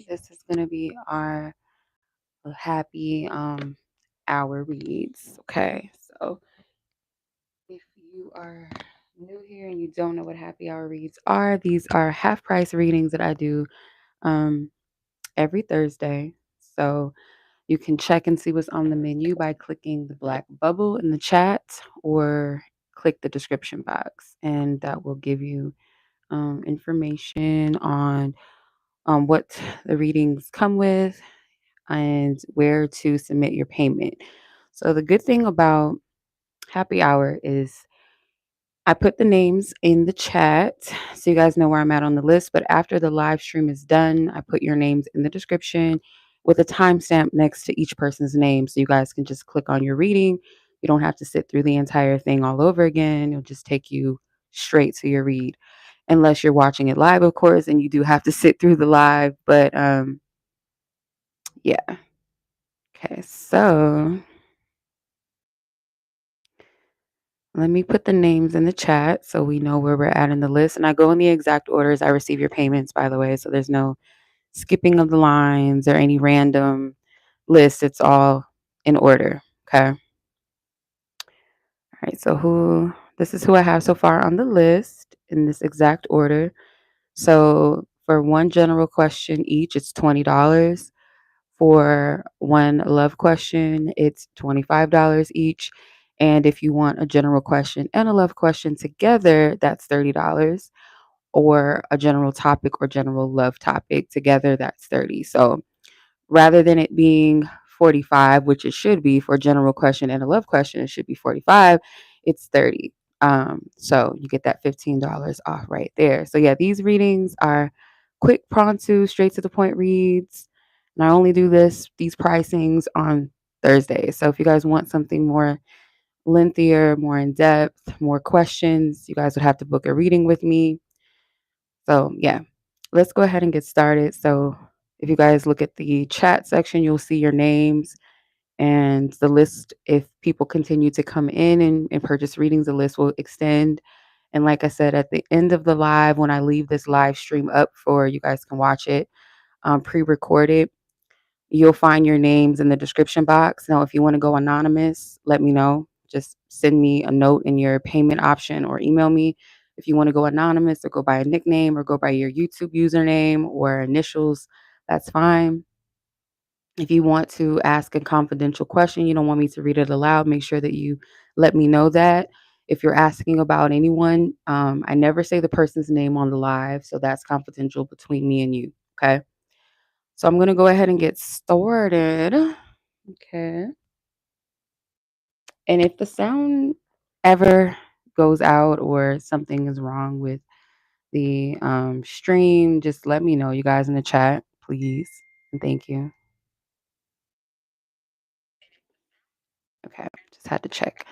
This is going to be our happy hour reads. Okay, so if you are new here and you don't know what happy hour reads are, these are half price readings that I do um, every Thursday. So you can check and see what's on the menu by clicking the black bubble in the chat or click the description box, and that will give you information on what the readings come with and where to submit your payment. So the good thing about happy hour is I put the names in the chat so you guys know where I'm at on the list. But after the live stream is done, I put your names in the description with a timestamp next to each person's name. So you guys can just click on your reading. You don't have to sit through the entire thing all over again. It'll just take you straight to your read. Unless you're watching it live, of course, and you do have to sit through the live. But yeah. Okay, so let me put the names in the chat so we know where we're at in the list. And I go in the exact order as I receive your payments, by the way. So there's no skipping of the lines or any random list. It's all in order. Okay. All right. So this is who I have so far on the list in this exact order. So for one general question each, it's $20. For one love question, it's $25 each. And if you want a general question and a love question together, that's $30. Or a general topic or general love topic together, that's 30. So rather than it being 45, which it should be for a general question and a love question, it should be 45, it's 30. So you get that $15 off right there. So yeah, these readings are quick, pronto, straight to the point reads. And I only do these pricings on Thursdays. So if you guys want something more lengthier, more in depth, more questions, you guys would have to book a reading with me. So yeah, let's go ahead and get started. So if you guys look at the chat section, you'll see your names and the list. If people continue to come in and purchase readings, the list will extend. And like I said, at the end of the live, when I leave this live stream up for you guys can watch it pre-recorded, you'll find your names in the description box. Now, if you want to go anonymous, let me know. Just send me a note in your payment option or email me. If you want to go anonymous or go by a nickname or go by your YouTube username or initials, that's fine. If you want to ask a confidential question, you don't want me to read it aloud, make sure that you let me know that. If you're asking about anyone, I never say the person's name on the live, so that's confidential between me and you. Okay. So I'm going to go ahead and get started. Okay. And if the sound ever goes out or something is wrong with the stream, just let me know, you guys in the chat, please. And thank you. Okay. Just had to check,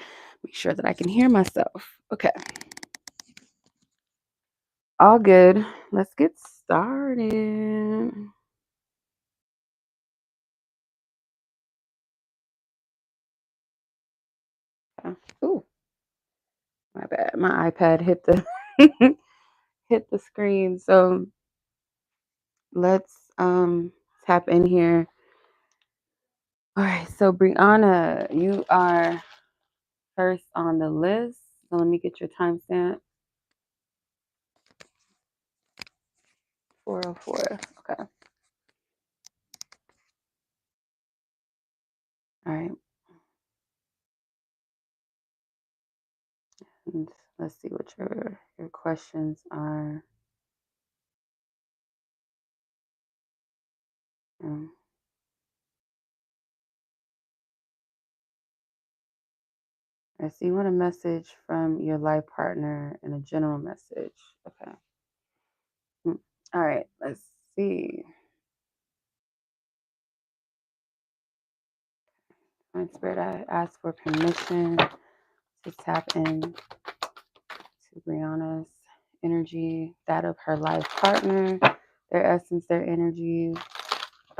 make sure that I can hear myself. Okay. All good. Let's get started. Ooh, my bad. My iPad hit the hit the screen. So let's tap in here. All right, so Breyonna, you are first on the list. So let me get your timestamp. 404. Okay. All right. And let's see what your questions are. I see you want a message from your life partner and a general message. Okay. All right. Let's see. My spirit, I ask for permission to tap in to Breyonna's energy, that of her life partner, their essence, their energy.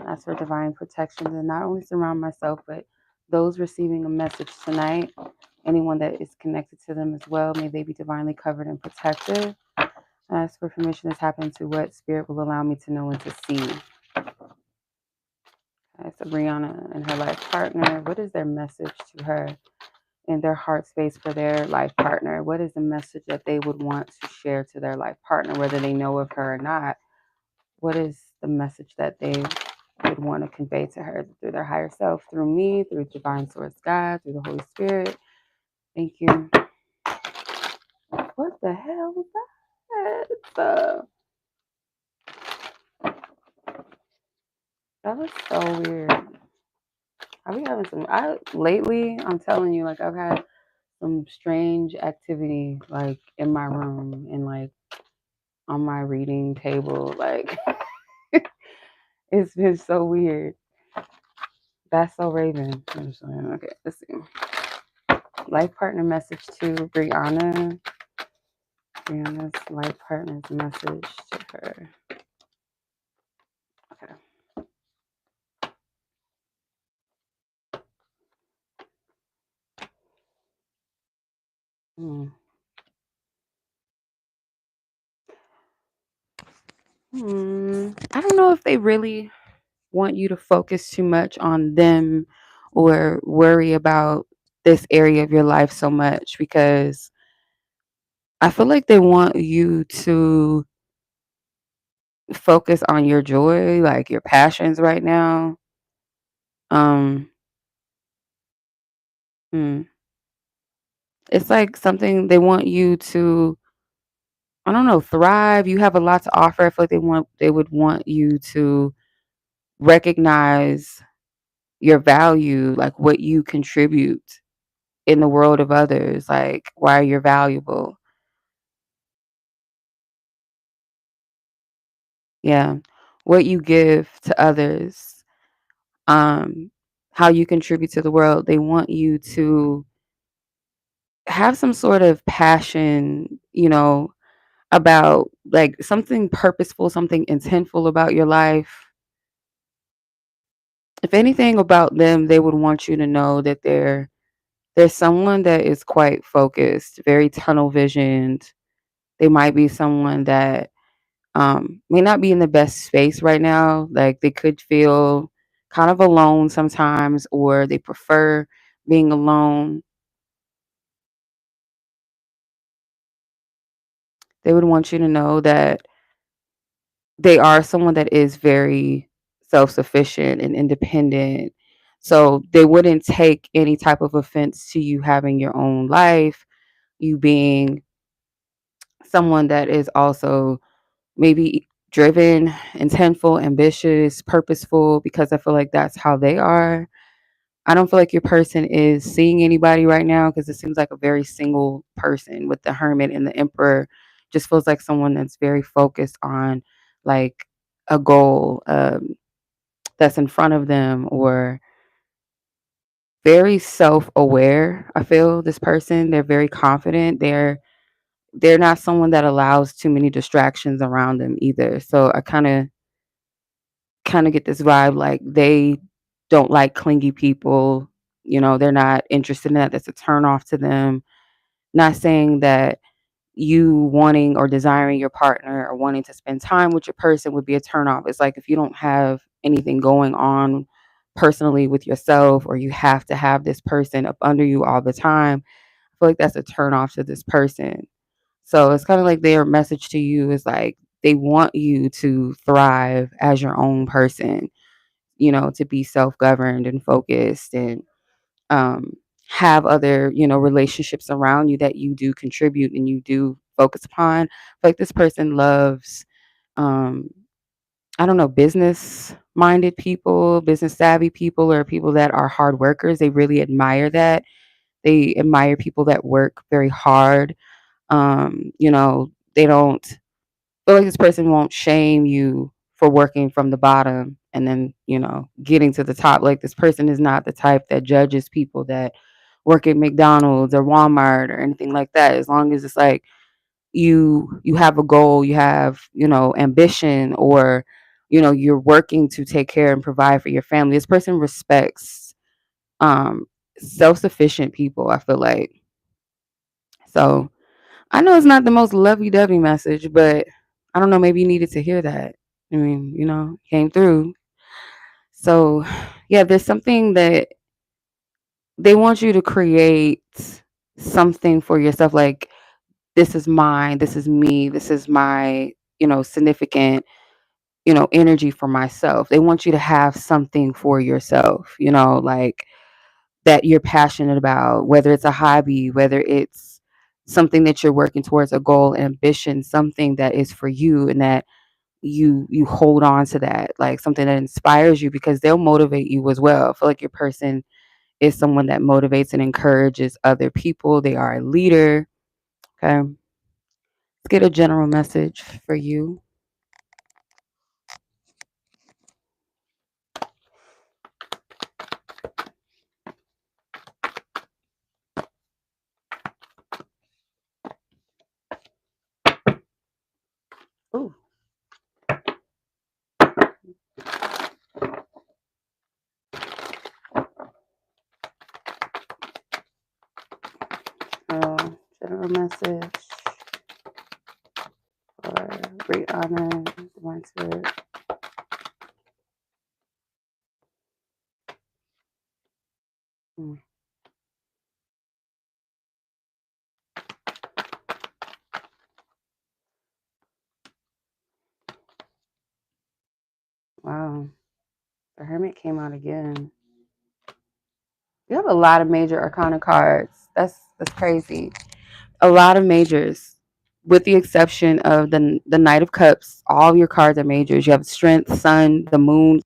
Ask for divine protection to not only surround myself, but those receiving a message tonight, anyone that is connected to them as well, may they be divinely covered and protected. I ask for permission to tap into what spirit will allow me to know and to see. Breyonna and her life partner. What is their message to her in their heart space for their life partner? What is the message that they would want to share to their life partner, whether they know of her or not? What is the message that they would want to convey to her through their higher self, through me, through divine source God, through the Holy Spirit? Thank you. What the hell was that? That was so weird. I be having lately, I'm telling you, like I've had some strange activity like in my room and like on my reading table. Like it's been so weird. That's so Raven. Okay, let's see. Life partner message to Breyonna. Breyonna's life partner's message to her. Okay. I don't know if they really want you to focus too much on them or worry about this area of your life so much, because I feel like they want you to focus on your joy, like your passions right now. Um, hmm. It's like something they want you to, I don't know, thrive. You have a lot to offer. I feel like they would want you to recognize your value, like what you contribute in the world of others, like why you're valuable. Yeah. What you give to others, um, how you contribute to the world. They want you to have some sort of passion, about like something purposeful, something intentful about your life. If anything about them, they would want you to know that there's someone that is quite focused, very tunnel visioned. They might be someone that may not be in the best space right now. Like they could feel kind of alone sometimes, or they prefer being alone. They would want you to know that they are someone that is very self sufficient and independent. So they wouldn't take any type of offense to you having your own life, you being someone that is also maybe driven, intentful, ambitious, purposeful, because I feel like that's how they are. I don't feel like your person is seeing anybody right now, because it seems like a very single person with the Hermit and the Emperor. Just feels like someone that's very focused on like a goal that's in front of them, or very self-aware. I feel this person, they're very confident. They're not someone that allows too many distractions around them either. So I kind of get this vibe like they don't like clingy people. They're not interested in that. That's a turn off to them. Not saying that you wanting or desiring your partner or wanting to spend time with your person would be a turn off. It's like if you don't have anything going on personally with yourself, or you have to have this person up under you all the time, I feel like that's a turn off to this person. So it's kind of like their message to you is like they want you to thrive as your own person, to be self-governed and focused, and um, have other, relationships around you that you do contribute and you do focus upon. Like this person loves, um, I don't know, business minded people, business savvy people, or people that are hard workers. They really admire that. They admire people that work very hard. They don't feel like this person won't shame you for working from the bottom and then, getting to the top. Like this person is not the type that judges people that work at McDonald's or Walmart or anything like that. As long as it's like you have a goal, you have, ambition, or, you're working to take care and provide for your family. This person respects um self-sufficient people, I feel like. So I know it's not the most lovey-dovey message, but I don't know, maybe you needed to hear that. I mean, came through. So Yeah, there's something that they want you to create something for yourself, like, "This is mine, this is me, this is my, significant, energy for myself." They want you to have something for yourself, like, that you're passionate about, whether it's a hobby, whether it's something that you're working towards, a goal, ambition, something that is for you and that you hold on to that, like something that inspires you because they'll motivate you as well. I feel like your person is someone that motivates and encourages other people. They are a leader. Okay. Let's get a general message for you. Ooh. General message for Breyonna, divine spirit. Mm, wow. The Hermit came out again. You have a lot of major arcana cards. That's crazy. A lot of majors, with the exception of the Knight of Cups. All your cards are majors. You have Strength, Sun, the Moon.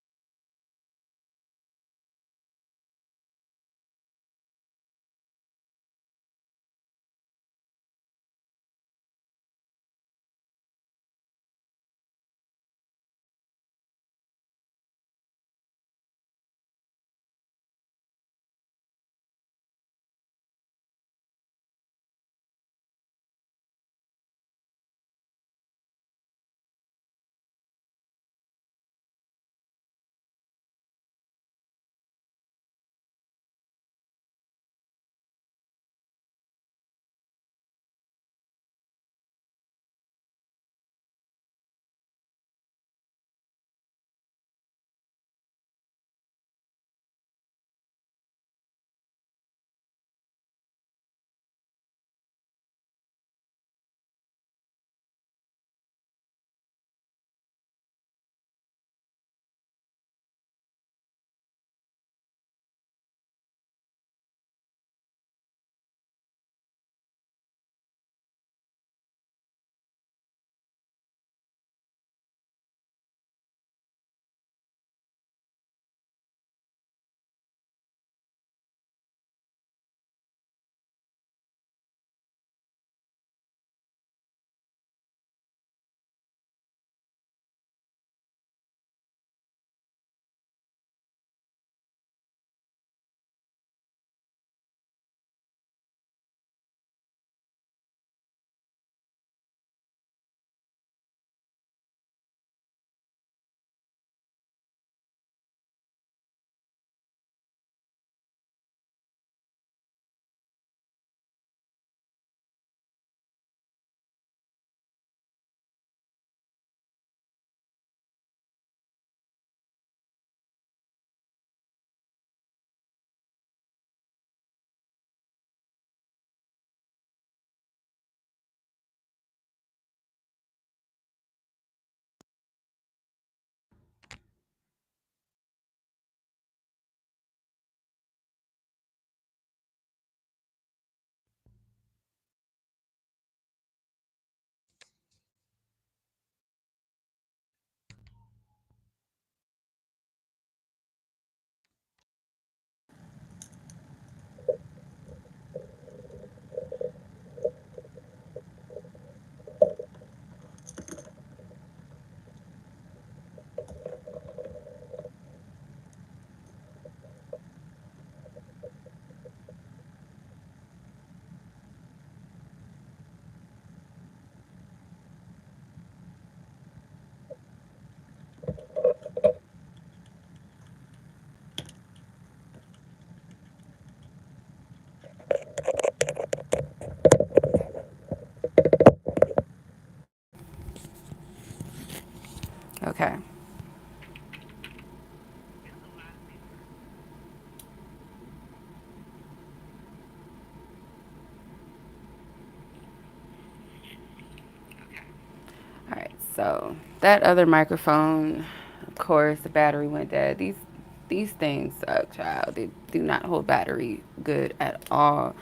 So that other microphone, of course, the battery went dead. These things suck, child. They do not hold battery good at all.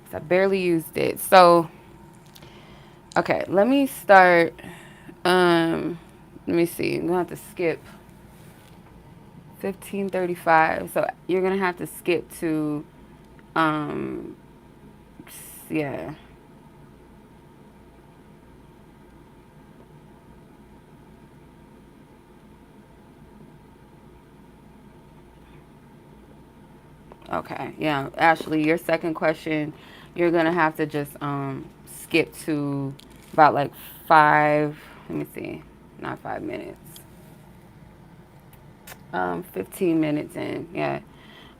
So I barely used it. So okay, let me start. Let me see. I'm gonna have to skip 15:35. So you're gonna have to skip to um yeah. Okay. Yeah. Ashley, your second question, you're gonna have to just skip to about like 5, let me see. Not 5 minutes. 15 minutes in. Yeah.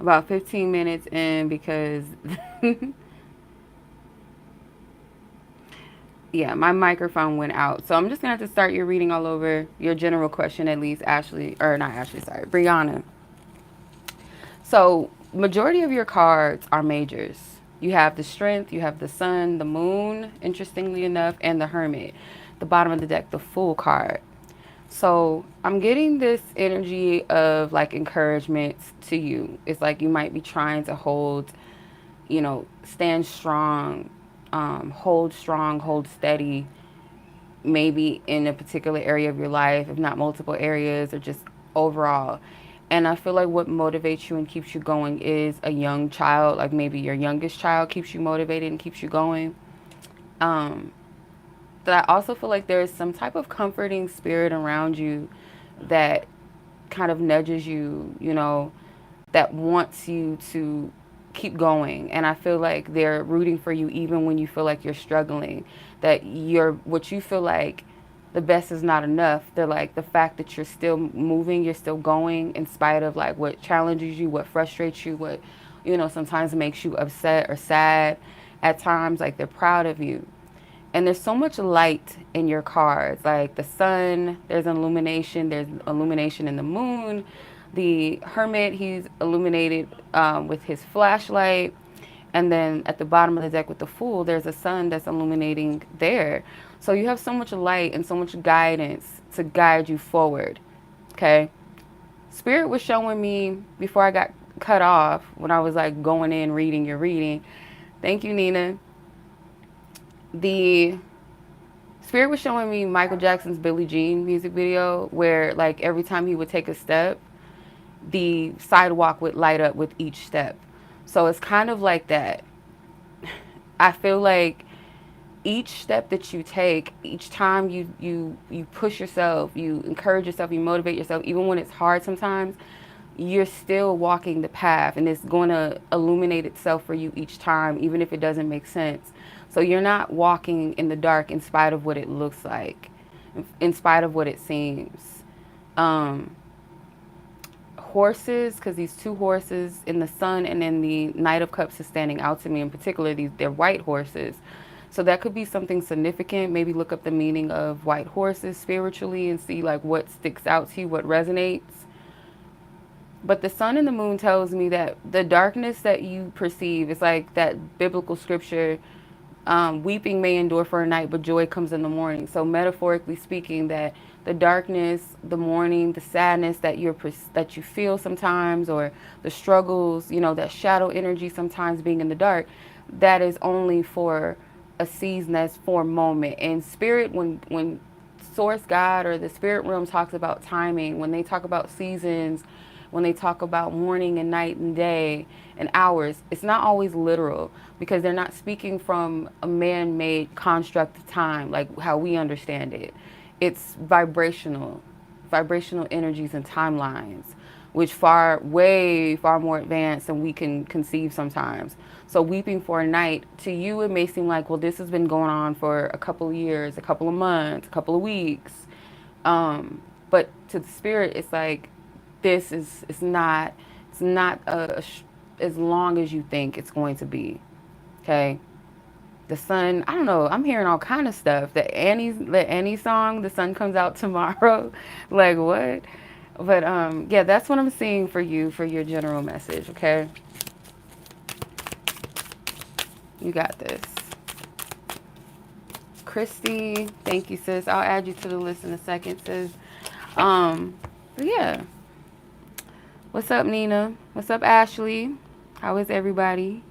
About 15 minutes in because yeah, my microphone went out. So I'm just gonna have to start your reading all over. Your general question at least, Ashley, or not Ashley, sorry, Breyonna. So majority of your cards are majors. You have the Strength, you have the Sun, the Moon, interestingly enough, and the Hermit. The bottom of the deck, the Fool card. So I'm getting this energy of like encouragement to you. It's like you might be trying to hold, stand strong, hold steady, maybe in a particular area of your life, if not multiple areas, or just overall. And I feel like what motivates you and keeps you going is a young child, like maybe your youngest child keeps you motivated and keeps you going. Um, but I also feel like there's some type of comforting spirit around you that kind of nudges you, that wants you to keep going. And I feel like they're rooting for you even when you feel like you're struggling, that what you feel like the best is not enough. They're like, the fact that you're still moving, you're still going in spite of like what challenges you, what frustrates you, what, sometimes makes you upset or sad at times, like they're proud of you. And there's so much light in your cards, like the Sun, there's illumination in the Moon. The Hermit, he's illuminated with his flashlight. And then at the bottom of the deck with the Fool, there's a sun that's illuminating there. So you have so much light and so much guidance to guide you forward. Okay. Spirit was showing me before I got cut off, when I was like going in reading your reading. Thank you, Nina. The Spirit was showing me Michael Jackson's Billie Jean music video, where like every time he would take a step, the sidewalk would light up with each step. So it's kind of like that. I feel like each step that you take, each time you push yourself, you encourage yourself, you motivate yourself, even when it's hard sometimes, you're still walking the path, and it's going to illuminate itself for you each time, even if it doesn't make sense. So you're not walking in the dark in spite of what it looks like, in spite of what it seems. Horses, because these two horses in the Sun and then the Knight of Cups is standing out to me in particular. They're white horses. So that could be something significant. Maybe look up the meaning of white horses spiritually and see like what sticks out to you, what resonates. But the Sun and the Moon tells me that the darkness that you perceive is like that biblical scripture, weeping may endure for a night, but joy comes in the morning. So metaphorically speaking, that the darkness, the mourning, the sadness that that you feel sometimes, or the struggles, that shadow energy sometimes being in the dark, that is only for a season, that's for a moment. And spirit, when source God or the spirit realm talks about timing, when they talk about seasons, when they talk about morning and night and day and hours, it's not always literal, because they're not speaking from a man-made construct of time like how we understand it. It's vibrational energies and timelines, which way far more advanced than we can conceive sometimes. So weeping for a night, to you it may seem like, well, this has been going on for a couple of years, a couple of months, a couple of weeks. But to the spirit, it's like, it's not as long as you think it's going to be. Okay. The Sun, I don't know, I'm hearing all kind of stuff. The Annie song, the sun comes out tomorrow. Like what? But yeah, that's what I'm seeing for you, for your general message. Okay, you got this. Christy. Thank you, sis. I'll add you to the list in a second, sis. But yeah. What's up, Nina? What's up, Ashley? How is everybody?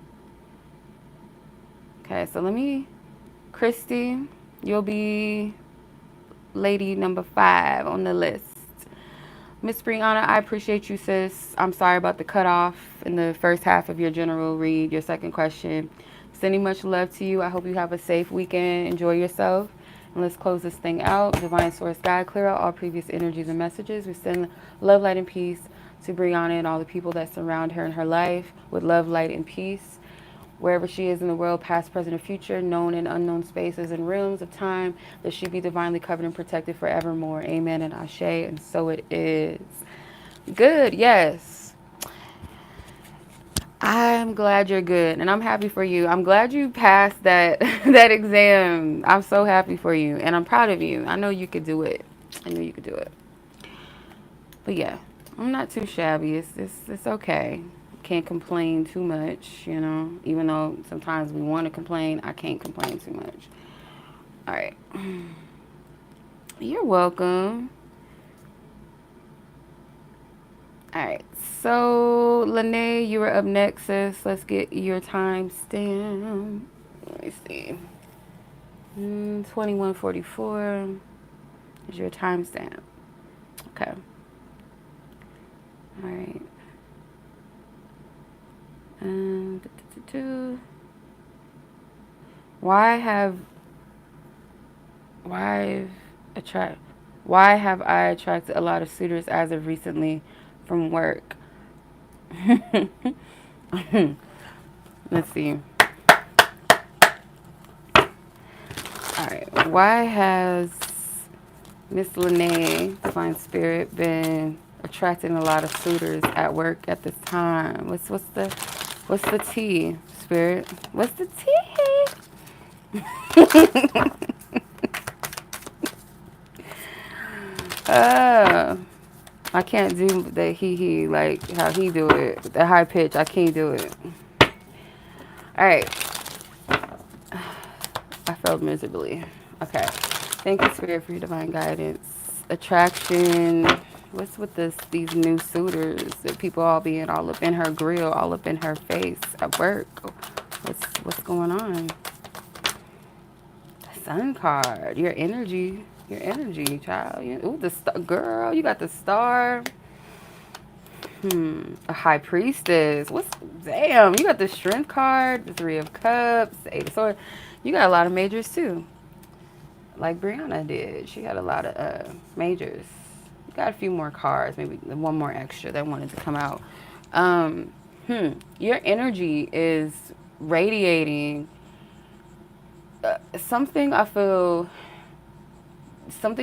Okay, so Christy, you'll be lady number 5 on the list. Miss Breyonna, I appreciate you, sis. I'm sorry about the cutoff in the first half of your general read, your second question. Sending much love to you. I hope you have a safe weekend. Enjoy yourself. And let's close this thing out. Divine Source God, clear out all previous energies and messages. We send love, light, and peace to Breyonna and all the people that surround her in her life with love, light, and peace. Wherever she is in the world, past, present, and future, known and unknown spaces and realms of time, that she be divinely covered and protected forevermore. Amen and ashe, and so it is. Good, yes. I'm glad you're good, and I'm happy for you. I'm glad you passed that that exam. I'm so happy for you, and I'm proud of you. I know you could do it. I knew you could do it. But yeah, I'm not too shabby. It's okay. Can't complain too much, you know. Even though sometimes we want to complain, I can't complain too much. All right. You're welcome. All right. So, Lanay, you were up next, sis. Let's get your timestamp. Let me see. 2144 is your timestamp. Okay. All right. Why have I attracted a lot of suitors as of recently from work? Let's see. All right. Why has Miss Lanay, Divine Spirit, been attracting a lot of suitors at work at this time? What's the tea, Spirit? What's the tea? I can't do the he like how he do it. The high pitch, I can't do it. All right. I failed miserably. Okay. Thank you, Spirit, for your divine guidance. Attraction. What's with these new suitors? That people all being all up in her grill, all up in her face at work. What's going on? The Sun card. Your energy, child. Ooh, the star, girl. You got the star. A High Priestess. Damn, you got the Strength card, the 3 of Cups, the 8 of Swords. You got a lot of majors too. Like Breyonna did. She got a lot of majors. You got a few more cards, maybe one more extra that wanted to come out. Your energy is radiating something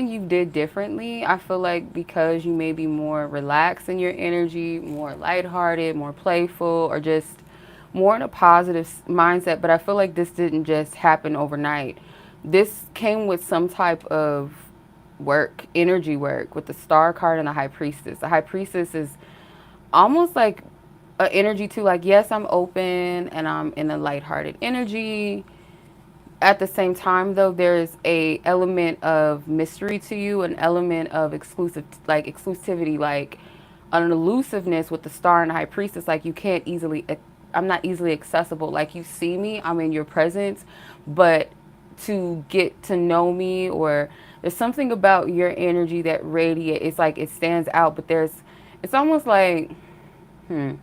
you did differently. I feel like because you may be more relaxed in your energy, more lighthearted, more playful, or just more in a positive mindset. But I feel like this didn't just happen overnight. This came with some type of energy work, with the Star card and the High Priestess. The High Priestess is almost like an energy too, like, yes, I'm open and I'm in a lighthearted energy. At the same time, though, there's a element of mystery to you, an element of exclusivity, like an elusiveness with the Star and the High Priestess. Like, I'm not easily accessible. Like, you see me, I'm in your presence, but to get to know me, or there's something about your energy that radiates. It's like it stands out, but it's almost like, I'm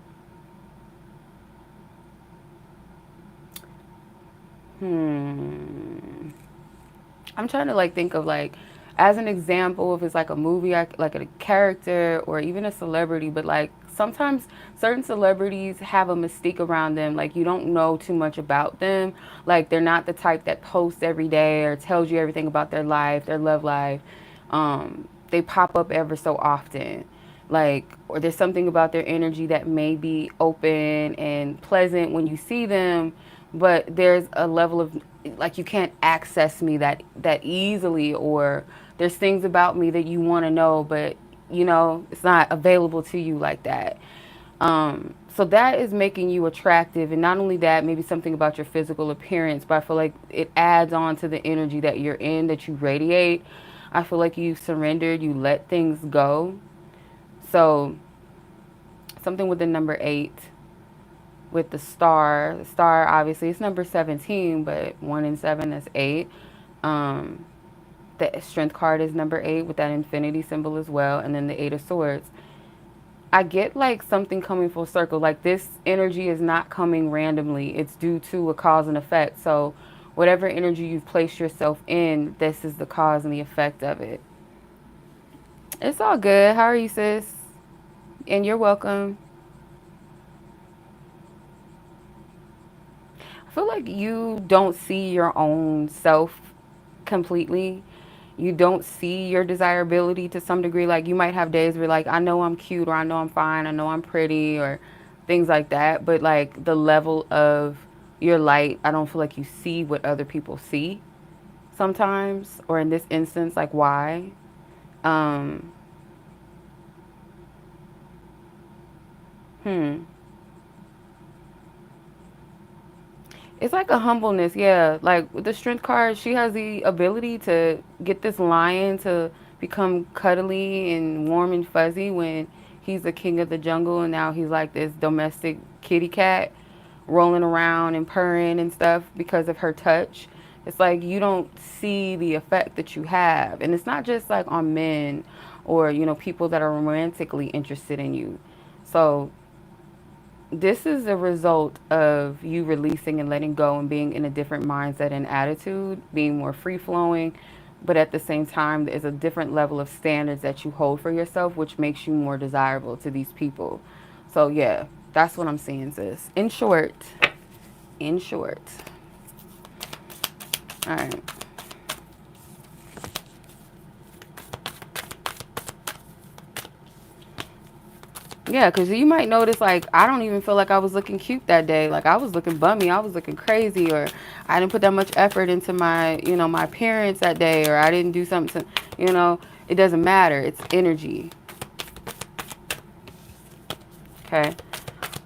trying to like think of like, as an example, if it's like a movie, like a character or even a celebrity, but like sometimes certain celebrities have a mystique around them. Like, you don't know too much about them. Like, they're not the type that posts every day or tells you everything about their life, their love life. They pop up ever so often. Like, or there's something about their energy that may be open and pleasant when you see them, but there's a level of like, you can't access me that easily, or there's things about me that you want to know, but you know it's not available to you like that. So that is making you attractive. And not only that, maybe something about your physical appearance, but I feel like it adds on to the energy that you're in, that you radiate. I feel like you surrendered, you let things go. So something with the number 8, with the star. The star, obviously, it's number 17, but 1 and 7 is 8. Um, the strength card is number 8 with that infinity symbol as well. And then the 8 of swords. I get like something coming full circle. Like this energy is not coming randomly. It's due to a cause and effect. So whatever energy you've placed yourself in, this is the cause and the effect of it. It's all good. How are you, sis? And you're welcome. I feel like you don't see your own self completely. You don't see your desirability to some degree. Like you might have days where like, I know I'm cute, or I know I'm fine, I know I'm pretty, or things like that. But like the level of your light, I don't feel like you see what other people see sometimes, or in this instance, like why. Um, hmm. It's like a humbleness, yeah. Like with the strength card, she has the ability to get this lion to become cuddly and warm and fuzzy when he's the king of the jungle, and now he's like this domestic kitty cat rolling around and purring and stuff because of her touch. It's like you don't see the effect that you have. And it's not just like on men or, people that are romantically interested in you. So this is a result of you releasing and letting go and being in a different mindset and attitude, being more free flowing. But at the same time, there's a different level of standards that you hold for yourself, which makes you more desirable to these people. So, yeah, that's what I'm seeing, sis. In short. All right. Yeah, because you might notice, like, I don't even feel like I was looking cute that day. Like, I was looking bummy. I was looking crazy. Or I didn't put that much effort into my appearance that day. Or I didn't do something it doesn't matter. It's energy. Okay.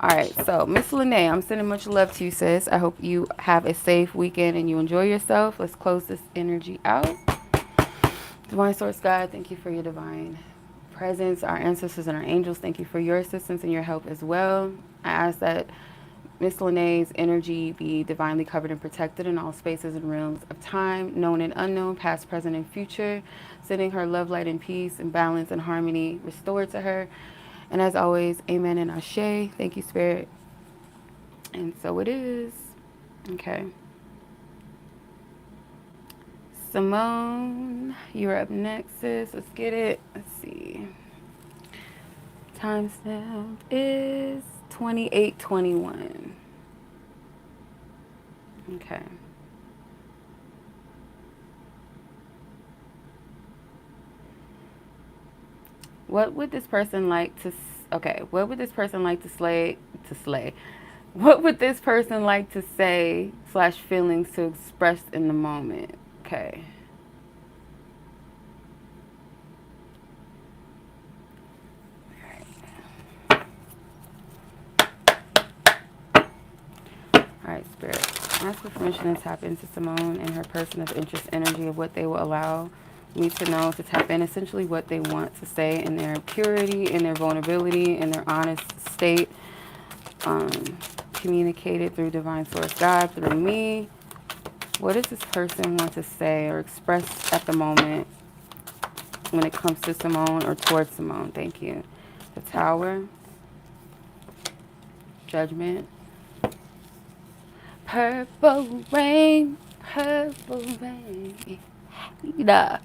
All right. So, Miss Lanay, I'm sending much love to you, sis. I hope you have a safe weekend and you enjoy yourself. Let's close this energy out. Divine Source God, thank you for your divine presence. Our ancestors and our angels, thank you for your assistance and your help as well. I ask that Miss Lanay's energy be divinely covered and protected in all spaces and realms of time, known and unknown, past, present, and future, sending her love, light, and peace, and balance and harmony restored to her. And as always, amen and ashe. Thank you, Spirit. And so it is. Okay. Simone, you're up next, sis. Let's get it. Let's see. Timestamp is 28:21. Okay. What would this person like to? Okay. What would this person like to slay? To slay. What would this person like to say / feelings to express in the moment? Okay. All right, Spirit. Ask for permission to tap into Simone and her person of interest energy of what they will allow me to know, to tap in essentially what they want to say in their purity, in their vulnerability, in their honest state, communicated through Divine Source God, through me. What does this person want to say or express at the moment when it comes to Simone or towards Simone? Thank you. The Tower, Judgment, purple rain, purple rain. Da.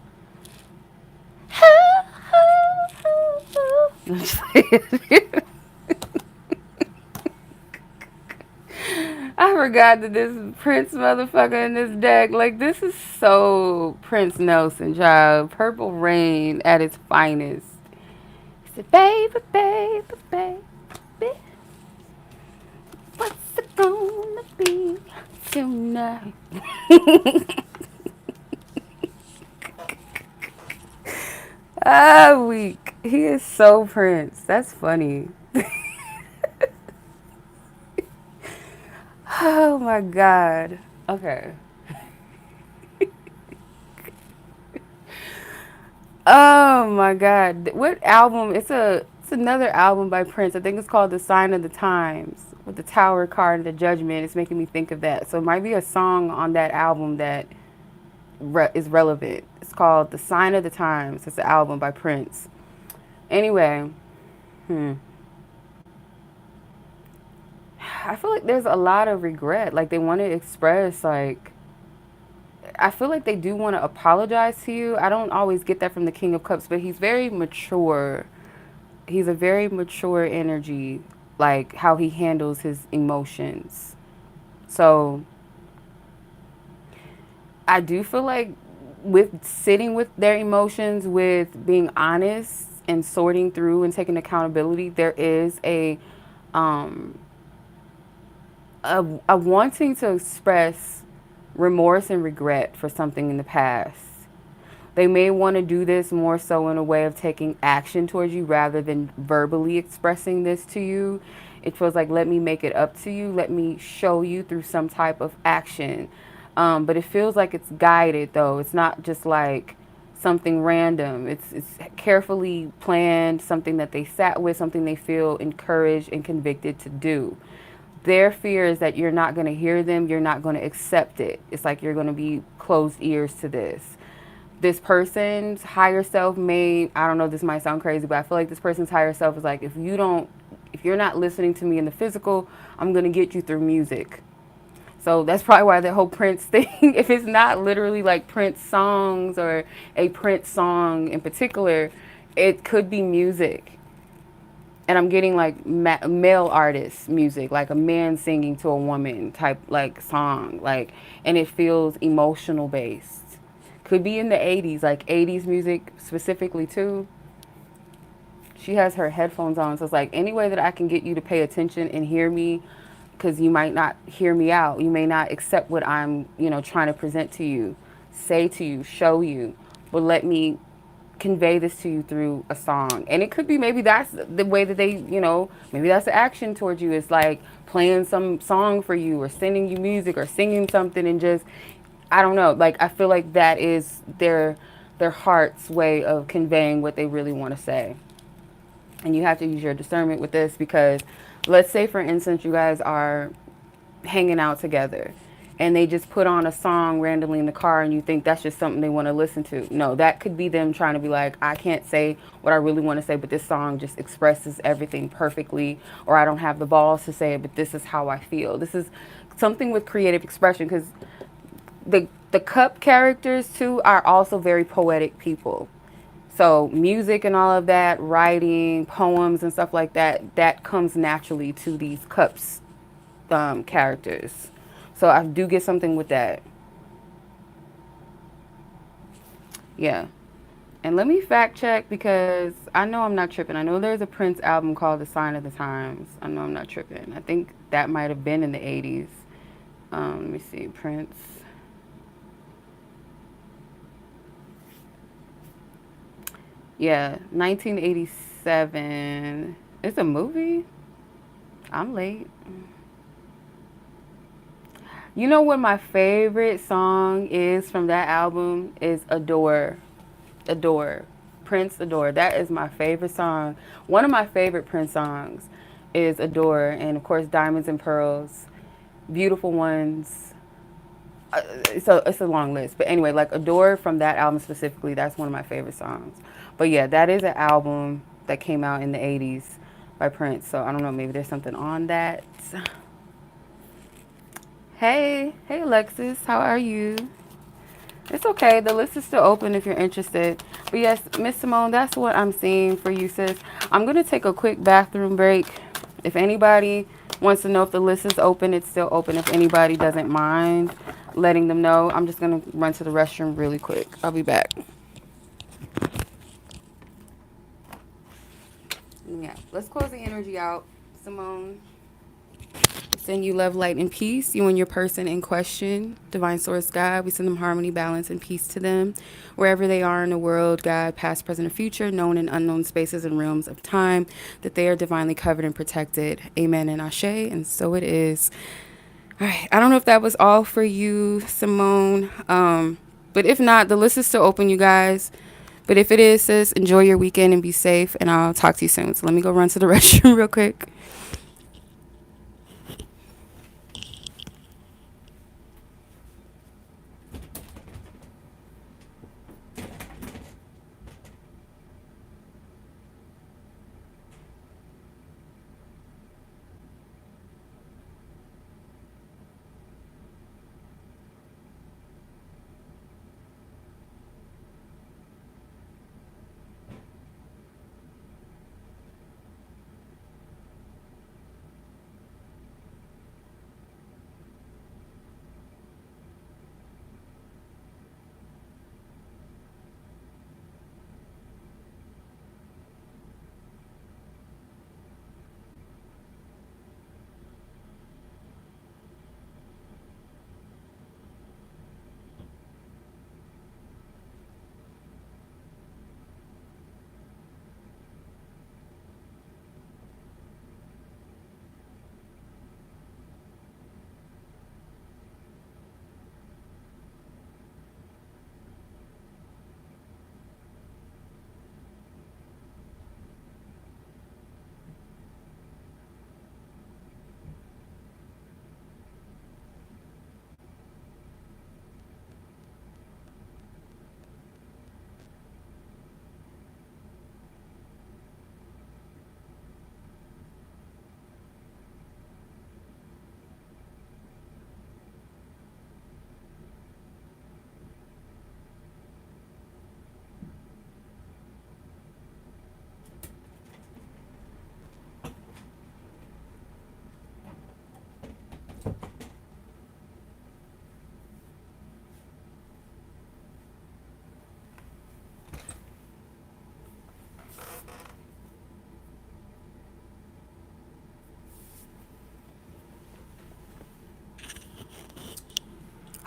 I forgot that this is Prince motherfucker in this deck. Like, this is so Prince Nelson, child. Purple Rain at its finest. He said, baby, baby, baby, what's it gonna be tonight? Ah, weak. He is so Prince. That's funny. Oh my God. Okay. Oh my God. What album? It's another album by Prince. I think it's called The Sign of the Times with the Tower card and the Judgment. It's making me think of that. So it might be a song on that album that is relevant. It's called The Sign of the Times. It's an album by Prince. Anyway, I feel like there's a lot of regret. Like they want to express like I feel like they do want to apologize to you. I don't always get that from the King of Cups, but he's very mature. He's a very mature energy, like how he handles his emotions. So I do feel like with sitting with their emotions, with being honest and sorting through and taking accountability, there is um, a wanting to express remorse and regret for something in the past. They may want to do this more so in a way of taking action towards you rather than verbally expressing this to you. It feels like, let me make it up to you. Let me show you through some type of action. But it feels like it's guided, though. It's not just like something random. It's carefully planned, something that they sat with, something they feel encouraged and convicted to do. Their fear is that you're not going to hear them. You're not going to accept it. It's like you're going to be closed ears to this person's higher self may, I don't know, this might sound crazy, but I feel like this person's higher self is like, if you're not listening to me in the physical, I'm going to get you through music. So that's probably why the whole Prince thing, if it's not literally like Prince songs or a Prince song in particular, it could be music. And I'm getting like male artist music, like a man singing to a woman type like song, like, and it feels emotional based. Could be in the 80s, like 80s music specifically too. She has her headphones on, so it's like any way that I can get you to pay attention and hear me, because you might not hear me out. You may not accept what I'm, trying to present to you, say to you, show you, but let me convey this to you through a song. And it could be maybe that's the way that they, maybe that's the action towards you. It's like playing some song for you or sending you music or singing something and just, I don't know. Like, I feel like that is their heart's way of conveying what they really want to say. And you have to use your discernment with this because let's say, for instance, you guys are hanging out together and they just put on a song randomly in the car and you think that's just something they want to listen to. No, that could be them trying to be like, I can't say what I really want to say, but this song just expresses everything perfectly, or I don't have the balls to say it, but this is how I feel. This is something with creative expression, because the cup characters too are also very poetic people. So music and all of that, writing, poems and stuff like that, that comes naturally to these cups characters. So I do get something with that. Yeah. And let me fact check because I know I'm not tripping. I know there's a Prince album called The Sign of the Times. I know I'm not tripping. I think that might have been in the 80s. Let me see. Prince. Yeah, 1987. It's a movie? I'm late. You know what my favorite song is from that album is Adore. Adore. Prince Adore. That is my favorite song. One of my favorite Prince songs is Adore, and of course Diamonds and Pearls. Beautiful Ones. It's a long list. But anyway, like Adore from that album specifically, that's one of my favorite songs. But yeah, that is an album that came out in the 80s by Prince. So I don't know, maybe there's something on that. Hey Alexis, how are you? It's okay. The list is still open if you're interested. But yes, Miss Simone, that's what I'm seeing for you, sis. I'm going to take a quick bathroom break. If anybody wants to know if the list is open, it's still open. If anybody doesn't mind letting them know, I'm just going to run to the restroom really quick. I'll be back. Yeah, let's close the energy out, Simone. Send you love, light, and peace. You and your person in question, Divine Source God. We send them harmony, balance, and peace to them. Wherever they are in the world, God, past, present, and future, known and unknown spaces and realms of time, that they are divinely covered and protected. Amen and Ashe, and so it is. All right. I don't know if that was all for you, Simone. But if not, the list is still open, you guys. But if it is, sis, enjoy your weekend and be safe. And I'll talk to you soon. So let me go run to the restroom real quick.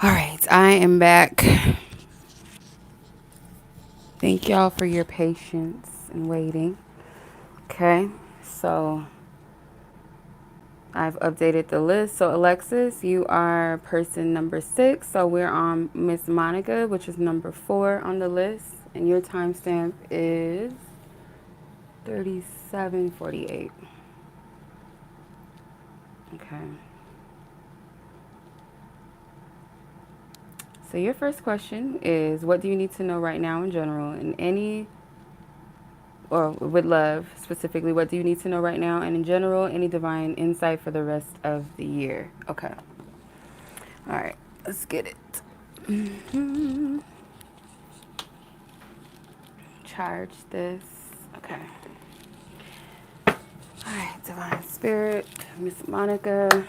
All right. I am back. Thank y'all for your patience and waiting. Okay. So I've updated the list. So Alexis, you are person number 6. So we're on Miss Monica, which is number 4 on the list. And your timestamp is 37:48. Okay. So your first question is, what do you need to know right now in general? In any, or with love specifically, what do you need to know right now? And in general, any divine insight for the rest of the year. Okay. All right. Let's get it. Charge this. Okay. All right. Divine Spirit, Miss Monica.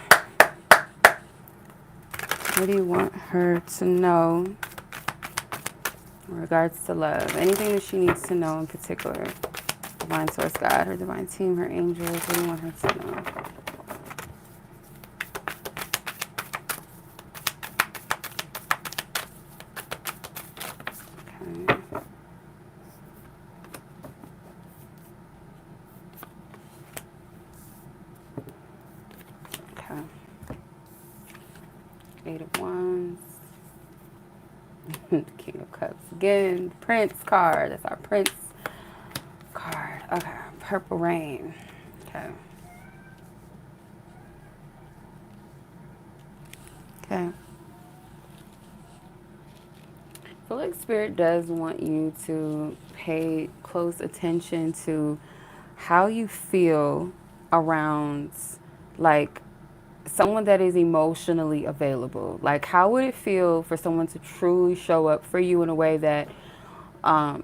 What do you want her to know in regards to love? Anything that she needs to know in particular. Divine Source God, her divine team, her angels. What do you want her to know? Okay. Okay. 8 of Wands. King of Cups again. Prince card. That's our Prince card. Okay. Purple Rain. Okay. Okay. I feel like Spirit does want you to pay close attention to how you feel around, like, someone that is emotionally available. Like, how would it feel for someone to truly show up for you in a way that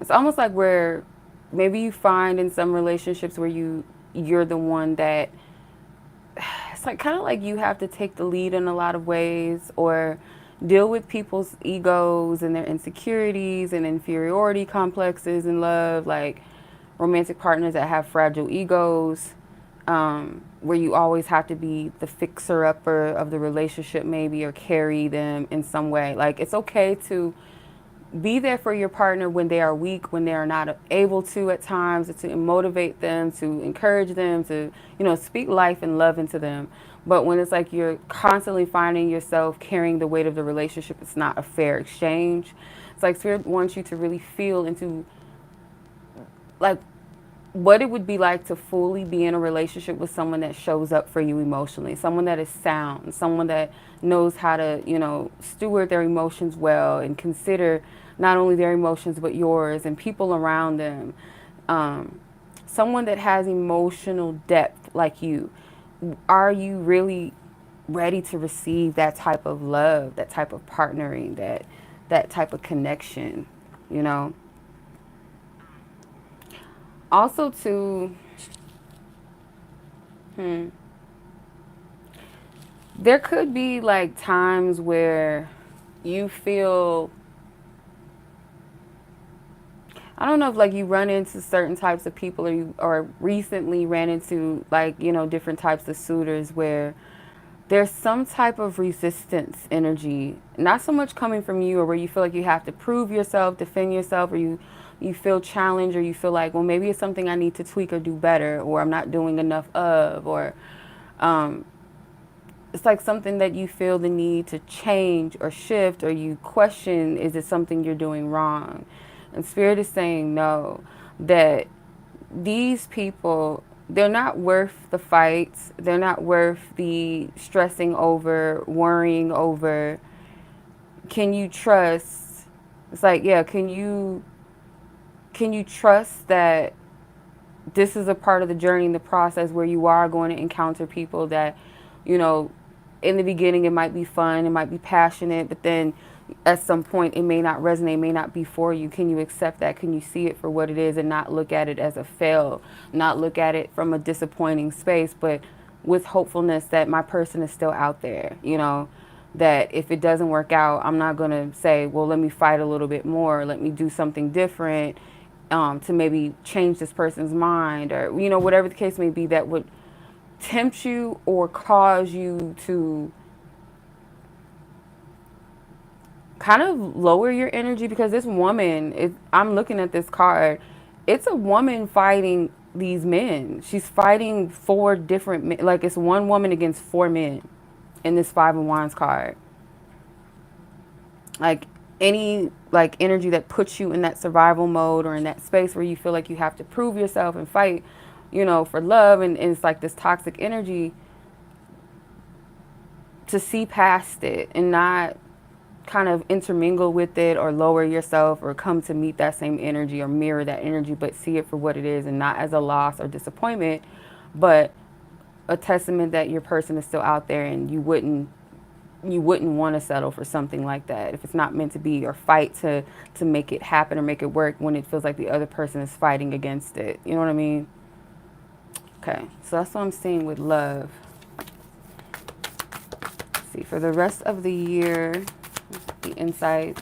it's almost like where maybe you find in some relationships where you're the one that it's like kind of like you have to take the lead in a lot of ways, or deal with people's egos and their insecurities and inferiority complexes in love, like romantic partners that have fragile egos, where you always have to be the fixer-upper of the relationship maybe, or carry them in some way. Like, it's okay to be there for your partner when they are weak, when they are not able to at times, to motivate them, to encourage them, to, speak life and love into them. But when it's like you're constantly finding yourself carrying the weight of the relationship, it's not a fair exchange. It's like Spirit wants you to really feel into, like, what it would be like to fully be in a relationship with someone that shows up for you emotionally, someone that is sound, someone that knows how to, steward their emotions well and consider not only their emotions but yours and people around them. Someone that has emotional depth like you. Are you really ready to receive that type of love, that type of partnering, that type of connection, you know? Also to there could be like times where you feel, I don't know if like you run into certain types of people, or you or recently ran into like, different types of suitors where there's some type of resistance energy, not so much coming from you, or where you feel like you have to prove yourself, defend yourself, or you feel challenged, or you feel like, well, maybe it's something I need to tweak or do better, or I'm not doing enough of, or it's like something that you feel the need to change or shift, or you question, is it something you're doing wrong? And Spirit is saying no, that these people, they're not worth the fights. They're not worth the stressing over, worrying over. Can you trust? It's like, yeah, can you trust that this is a part of the journey and the process where you are going to encounter people that, in the beginning it might be fun, it might be passionate, but then at some point it may not resonate, may not be for you. Can you accept that? Can you see it for what it is and not look at it as a fail, not look at it from a disappointing space, but with hopefulness that my person is still out there, that if it doesn't work out, I'm not going to say, well, let me fight a little bit more, let me do something different, to maybe change this person's mind, or, whatever the case may be that would tempt you or cause you to kind of lower your energy. Because this woman, I'm looking at this card, it's a woman fighting these men. She's fighting 4 different men. Like, it's one woman against 4 men in this 5 of Wands card. Like, any like energy that puts you in that survival mode, or in that space where you feel like you have to prove yourself and fight, for love, and it's like this toxic energy, to see past it and not kind of intermingle with it or lower yourself or come to meet that same energy or mirror that energy, but see it for what it is and not as a loss or disappointment, but a testament that your person is still out there, and you wouldn't want to settle for something like that if it's not meant to be, or fight to make it happen or make it work when it feels like the other person is fighting against it. You know what I mean? Okay, so that's what I'm seeing with love. Let's see, for the rest of the year, the insights.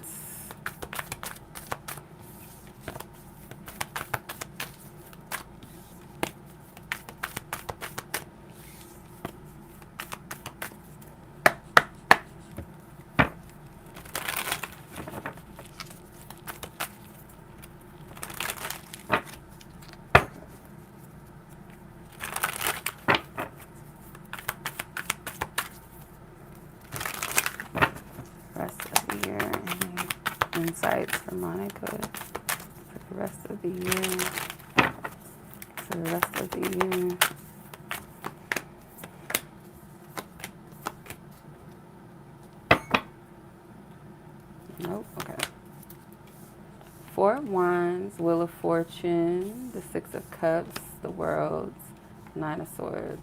Rest of the year. Insights for Monica for the rest of the year. For the rest of the year. Nope. Okay. 4 of Wands, Wheel of Fortune, the 6 of Cups, the World, 9 of Swords.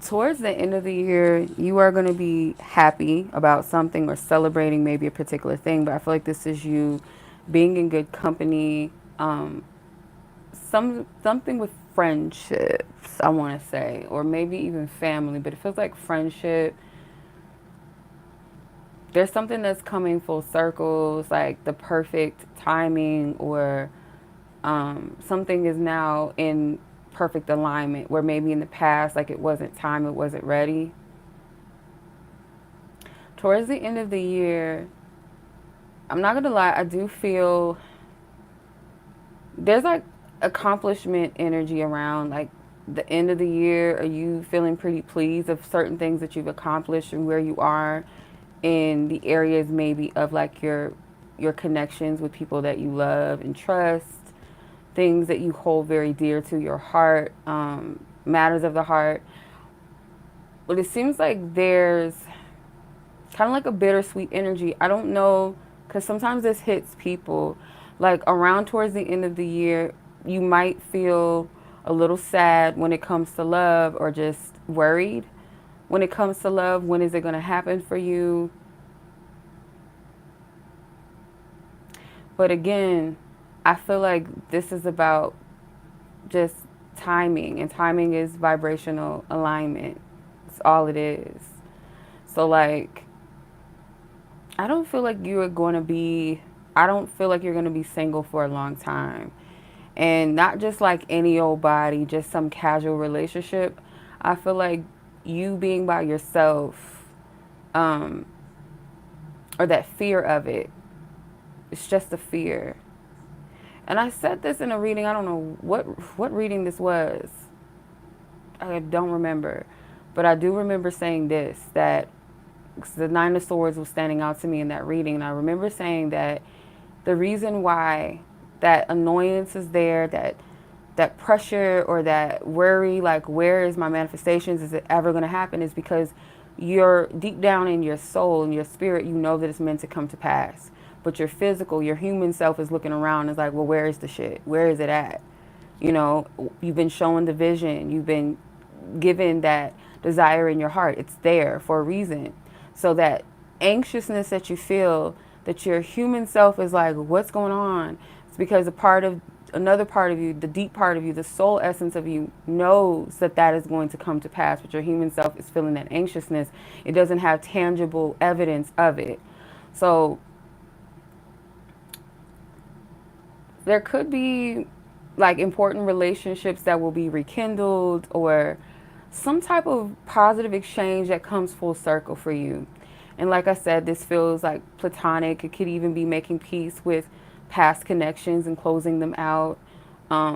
Towards the end of the year, you are going to be happy about something or celebrating maybe a particular thing, but I feel like this is you being in good company, something with friendships, I want to say, or maybe even family, but it feels like friendship. There's something that's coming full circle. It's like the perfect timing, or something is now in perfect alignment, where maybe in the past, like, it wasn't time, it wasn't ready. Towards the end of the year, I'm not gonna lie, I do feel there's like accomplishment energy around like the end of the year. Are you feeling pretty pleased of certain things that you've accomplished and where you are in the areas maybe of like your connections with people that you love and trust, things that you hold very dear to your heart, matters of the heart. But it seems like there's kind of like a bittersweet energy. I don't know, because sometimes this hits people like around towards the end of the year. You might feel a little sad when it comes to love, or just worried when it comes to love. When is it going to happen for you? But again, I feel like this is about just timing, and timing is vibrational alignment. It's all it is. So like, I don't feel like I don't feel like you're going to be single for a long time. And not just like any old body, just some casual relationship. I feel like you being by yourself, or that fear of it, it's just a fear. And I said this in a reading, I don't know what reading this was. I don't remember. But I do remember saying this, that the Nine of Swords was standing out to me in that reading. And I remember saying that the reason why that annoyance is there, that pressure or that worry, like where is my manifestations? Is it ever going to happen? Is because you're deep down in your soul and your spirit, you know that it's meant to come to pass. But your physical, your human self is looking around and is like, well, where is the shit? Where is it at? You know, you've been shown the vision. You've been given that desire in your heart. It's there for a reason. So that anxiousness that you feel, that your human self is like, what's going on? It's because another part of you, the deep part of you, the soul essence of you knows that that is going to come to pass, but your human self is feeling that anxiousness. It doesn't have tangible evidence of it. So there could be like important relationships that will be rekindled, or some type of positive exchange that comes full circle for you. And like I said, this feels like platonic. It could even be making peace with past connections and closing them out,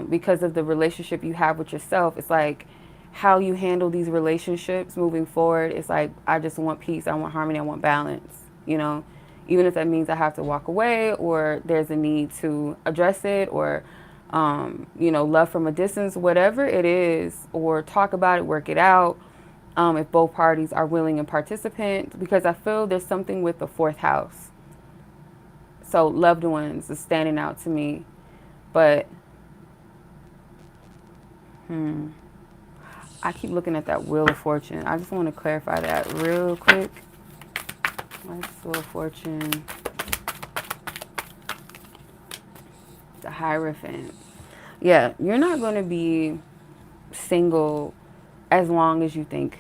because of the relationship you have with yourself. It's like how you handle these relationships moving forward. It's like, I just want peace. I want harmony. I want balance, you know, even if that means I have to walk away, or there's a need to address it, or you know, love from a distance, whatever it is, or talk about it, work it out, if both parties are willing and participant, because I feel there's something with the fourth house. So loved ones is standing out to me. But I keep looking at that Wheel of Fortune. I just want to clarify that real quick. What's Wheel of Fortune? The Hierophant. Yeah, you're not going to be single as long as you think,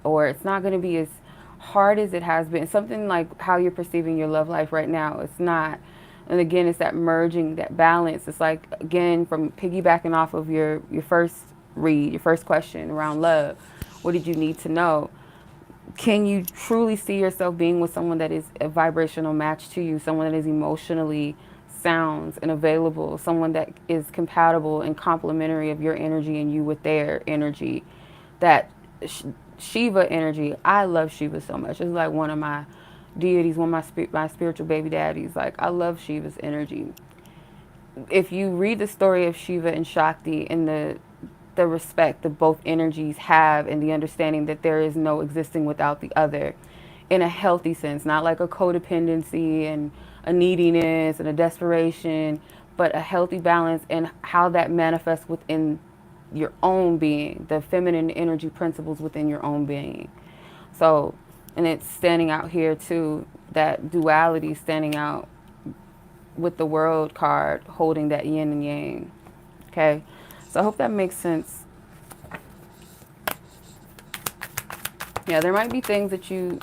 or it's not going to be as hard as it has been. Something like how you're perceiving your love life right now, it's not. And again, it's that merging, that balance. It's like, again, from piggybacking off of your first read, your first question around love. What did you need to know? Can you truly see yourself being with someone that is a vibrational match to you, someone that is emotionally sound and available, someone that is compatible and complementary of your energy and you with their energy? That Shiva energy, I love Shiva so much. It's like one of my deities, one of my spiritual baby daddies. Like, I love Shiva's energy. If you read the story of Shiva and Shakti, and the respect that both energies have, and the understanding that there is no existing without the other, in a healthy sense, not like a codependency and a neediness and a desperation, but a healthy balance, and how that manifests within your own being, the feminine energy principles within your own being. So, and it's standing out here too, that duality standing out with the World card holding that yin and yang. Okay, so I hope that makes sense. Yeah, there might be things that you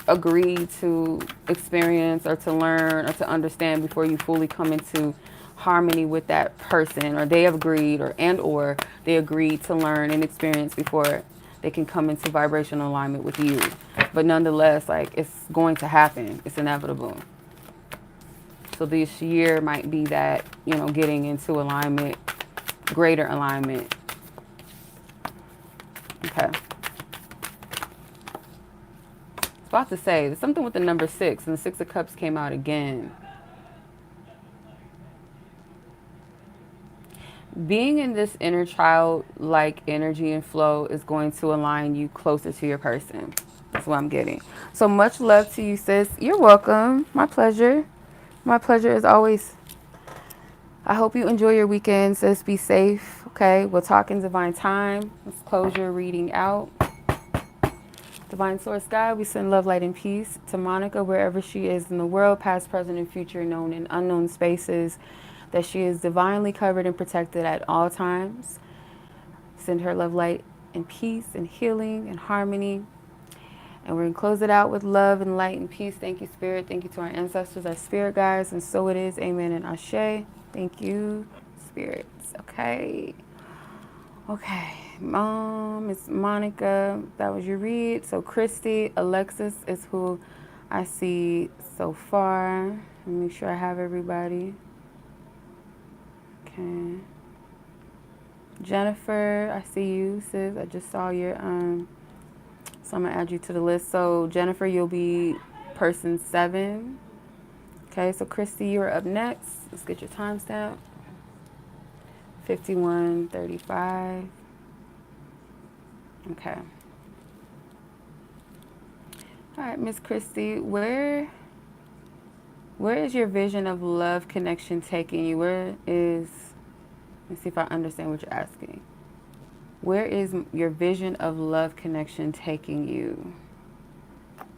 agree to experience, or to learn, or to understand before you fully come into harmony with that person, or they have agreed, or they agreed to learn and experience before they can come into vibrational alignment with you. But nonetheless, like, it's going to happen. It's inevitable. So this year might be that, you know, getting into alignment, greater alignment. Okay. I was about to say, there's something with the number 6, and the 6 of Cups came out again. Being in this inner child-like energy and flow is going to align you closer to your person. That's what I'm getting. So much love to you, sis. You're welcome. My pleasure. My pleasure as always. I hope you enjoy your weekend, sis. Be safe. Okay, we'll talk in divine time. Let's close your reading out. Divine Source God, we send love, light, and peace to Monica wherever she is in the world, past, present, and future, known and unknown spaces, that she is divinely covered and protected at all times. Send her love, light, and peace, and healing, and harmony. And we're going to close it out with love and light and peace. Thank you, Spirit. Thank you to our ancestors, our spirit guides, and so it is. Amen and Ashe. Thank you, spirits. Okay. Okay. It's Monica. That was your read. So Christy, Alexis is who I see so far. Let me make sure I have everybody. Okay. Jennifer, I see you, sis. I just saw your so I'm gonna add you to the list. So Jennifer, you'll be person 7. Okay, so Christy, you're up next. Let's get your timestamp. 51:35. Okay. All right, Miss Christy, where is your vision of love connection taking you? Let's see if I understand what you're asking. Where is your vision of love connection taking you?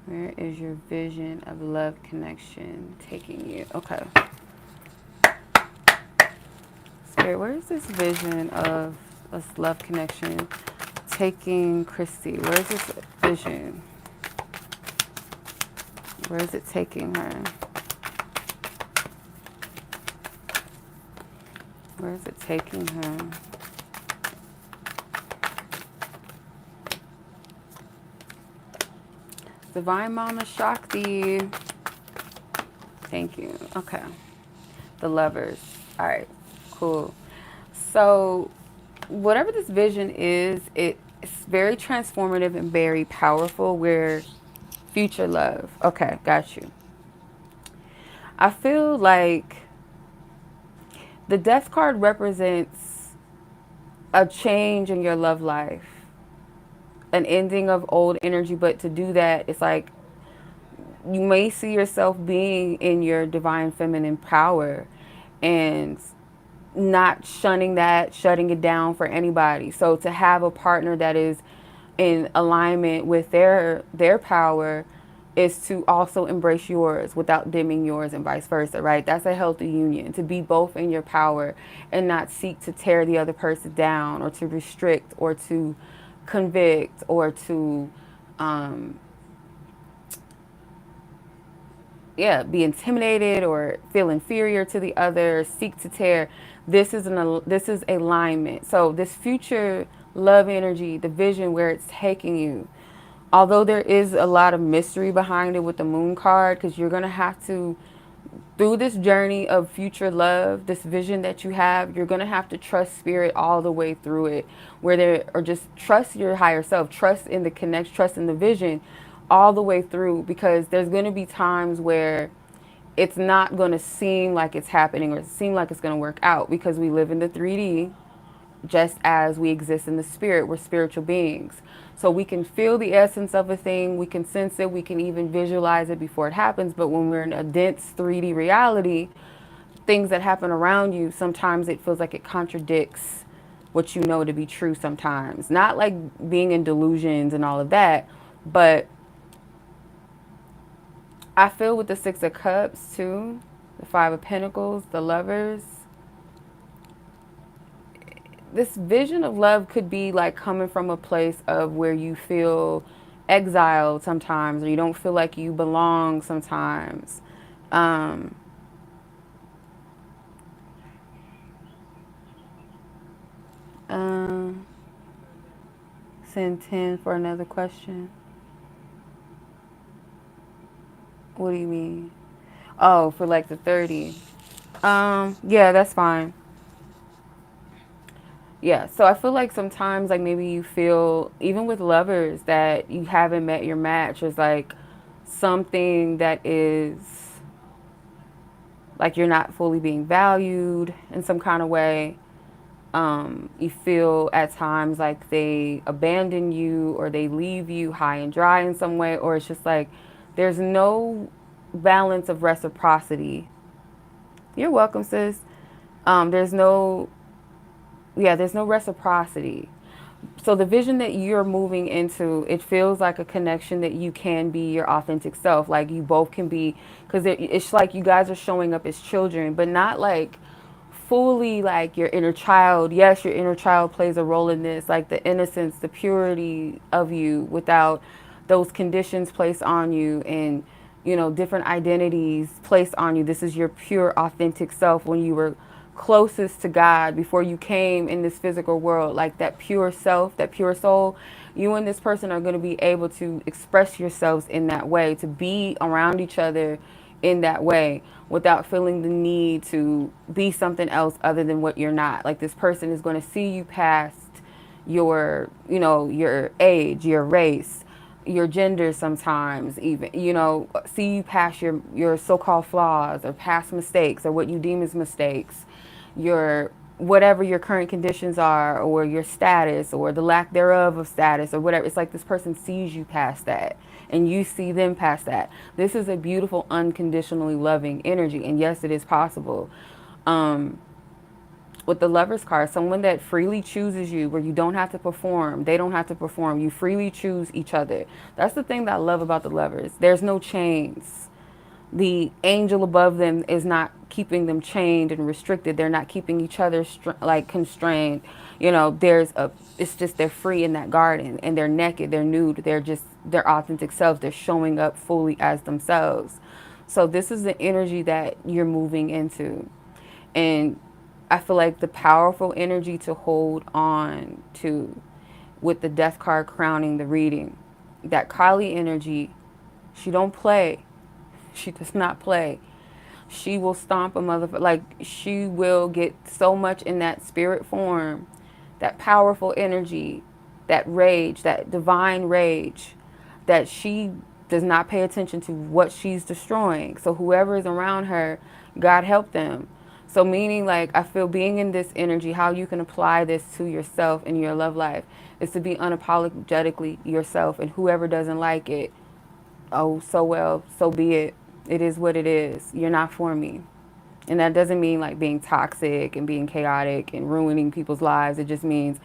Where is your vision of love connection taking you? Okay. Spirit, where is this vision of this love connection taking Christy? Where is this vision? Where is it taking her? Where is it taking her? Divine Mama Shakti. Thank you. Okay. The Lovers. All right. Cool. So whatever this vision is, it's very transformative and very powerful. Where future love. Okay. Got you. I feel like the Death card represents a change in your love life, an ending of old energy. But to do that, it's like you may see yourself being in your divine feminine power and not shunning that, shutting it down for anybody. So to have a partner that is in alignment with their power is to also embrace yours without dimming yours, and vice versa, right? That's a healthy union, to be both in your power and not seek to tear the other person down or to restrict or to convict or to be intimidated or feel inferior to the other, seek to tear. This is alignment. So this future love energy, the vision where it's taking you, although there is a lot of mystery behind it with the Moon card, because you're going to have to, through this journey of future love, this vision that you have, you're going to have to trust spirit all the way through it, or just trust your higher self, trust in the connection, trust in the vision all the way through, because there's going to be times where it's not going to seem like it's happening or seem like it's going to work out, because we live in the 3D just as we exist in the spirit. We're spiritual beings. So we can feel the essence of a thing, we can sense it, we can even visualize it before it happens. But when we're in a dense 3D reality, things that happen around you, sometimes it feels like it contradicts what you know to be true sometimes. Not like being in delusions and all of that, but I feel with the 6 of Cups too, the 5 of Pentacles, the Lovers, this vision of love could be like coming from a place of where you feel exiled sometimes, or you don't feel like you belong sometimes. send 10 for another question? What do you mean? Oh, for like the 30. Yeah, that's fine. Yeah, so I feel like sometimes, like, maybe you feel, even with lovers, that you haven't met your match. Is like something that is like you're not fully being valued in some kind of way. You feel at times like they abandon you or they leave you high and dry in some way, or it's just like there's no balance of reciprocity. You're welcome, sis. There's no, yeah, there's no reciprocity. So the vision that you're moving into, it feels like a connection that you can be your authentic self. Like you both can be, because it's like you guys are showing up as children, but not like fully like your inner child. Yes, your inner child plays a role in this, like the innocence, the purity of you without those conditions placed on you and, you know, different identities placed on you. This is your pure, authentic self when you were closest to God before you came in this physical world, like that pure self, that pure soul. You and this person are going to be able to express yourselves in that way, to be around each other in that way without feeling the need to be something else other than what you're not. Like this person is going to see you past your, you know, your age, your race, your gender sometimes even, you know, see you past your so-called flaws or past mistakes or what you deem as mistakes, your whatever your current conditions are or your status or the lack thereof of status or whatever. It's like this person sees you past that and you see them past that. This is a beautiful, unconditionally loving energy. And yes, it is possible. With the Lovers card, someone that freely chooses you, where you don't have to perform, they don't have to perform, you freely choose each other. That's the thing that I love about the Lovers. There's no chains. The angel above them is not keeping them chained and restricted. They're not keeping each other like constrained. You know, it's just they're free in that garden and they're naked, they're nude, they're just their authentic selves. They're showing up fully as themselves. So this is the energy that you're moving into. And I feel like the powerful energy to hold on to with the death card crowning the reading, that Kali energy, she don't play. She does not play. She will stomp a motherfucker. Like she will get so much in that spirit form, that powerful energy, that rage, that divine rage, that she does not pay attention to what she's destroying. So whoever is around her, God help them. So meaning like I feel being in this energy, how you can apply this to yourself in your love life is to be unapologetically yourself, and whoever doesn't like it, oh, so well, so be it. It is what it is. You're not for me. And that doesn't mean like being toxic and being chaotic and ruining people's lives. It just means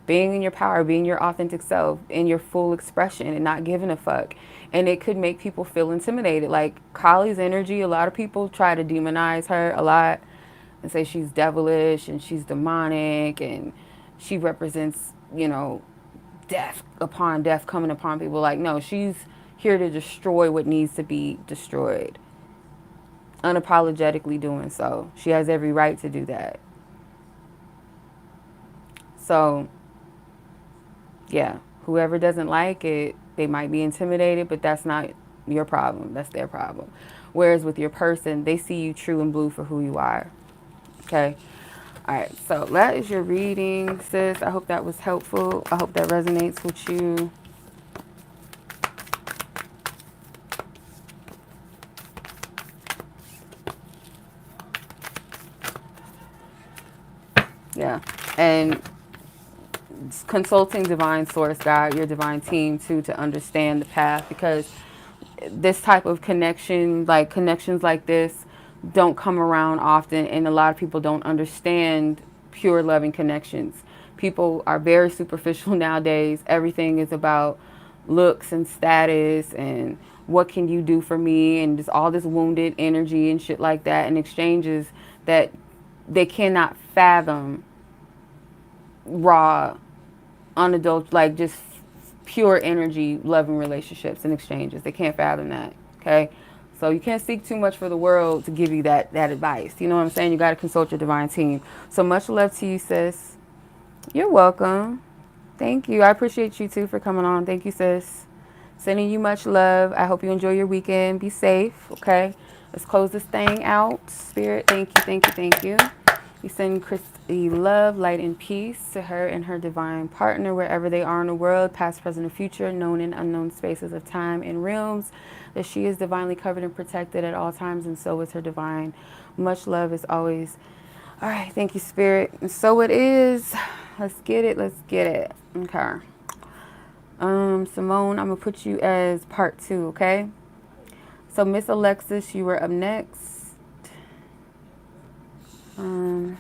being in your power, being your authentic self, in your full expression and not giving a fuck. And it could make people feel intimidated. Like Kali's energy, a lot of people try to demonize her a lot and say she's devilish and she's demonic and she represents, you know, death upon death coming upon people. Like, no, she's here to destroy what needs to be destroyed. Unapologetically doing so. She has every right to do that. So, yeah, whoever doesn't like it, they might be intimidated, but that's not your problem. That's their problem. Whereas with your person, they see you true and blue for who you are. Okay? All right, so that is your reading, sis. I hope that was helpful. I hope that resonates with you. Yeah, and consulting divine source, God, your divine team too, to understand the path, because this type of connection, like connections like this, don't come around often, and a lot of people don't understand pure loving connections. People are very superficial nowadays. Everything is about looks and status and what can you do for me, and just all this wounded energy and shit like that, and exchanges that they cannot fathom raw, unadulterated, like just pure energy, loving relationships and exchanges. They can't fathom that. Okay. So you can't seek too much for the world to give you that advice. You know what I'm saying? You got to consult your divine team. So much love to you, sis. You're welcome. Thank you. I appreciate you too for coming on. Thank you, sis. Sending you much love. I hope you enjoy your weekend. Be safe, okay? Let's close this thing out. Spirit, thank you, thank you, thank you. We send Christy love, light, and peace to her and her divine partner wherever they are in the world, past, present, and future, known and unknown spaces of time and realms, that she is divinely covered and protected at all times, and so is her divine. Much love as always. All right, thank you, Spirit. And so it is. Let's get it, let's get it. Okay. Simone, I'm gonna put you as part 2, okay? So Miss Alexis, you were up next. So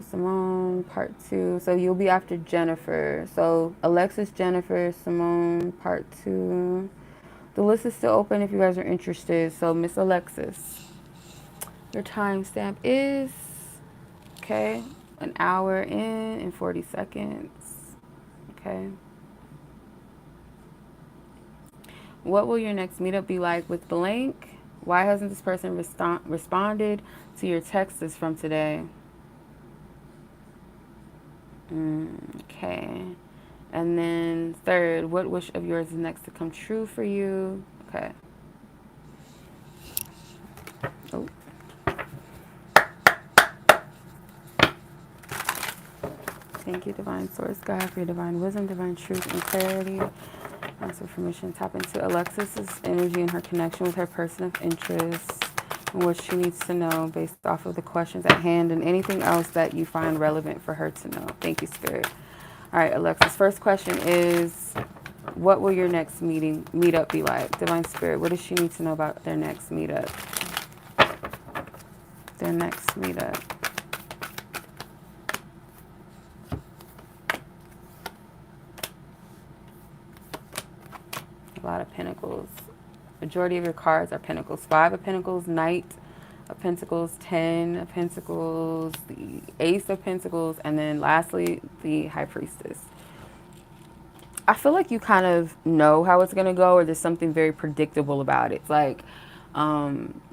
Simone, part 2. So you'll be after Jennifer. So Alexis, Jennifer, Simone, part 2. The list is still open if you guys are interested. So Miss Alexis, your timestamp is, okay, 1 hour in and 40 seconds. Okay. What will your next meetup be like with blank? Why hasn't this person responded to your texts from today? Okay. And then third, what wish of yours is next to come true for you? Okay. Oh. Thank you, Divine Source God, for your divine wisdom, divine truth, and clarity. Ask for permission. Tap into Alexis's energy and her connection with her person of interest and what she needs to know based off of the questions at hand and anything else that you find relevant for her to know. Thank you, Spirit. All right, Alexis. First question is, what will your next meetup be like? Divine Spirit, what does she need to know about their next meetup? Their next meetup. A lot of pentacles. Majority of your cards are pentacles. 5 of pentacles, Knight of Pentacles, 10 of Pentacles, the Ace of Pentacles, and then lastly, the High Priestess. I feel like you kind of know how it's going to go, or there's something very predictable about it. It's like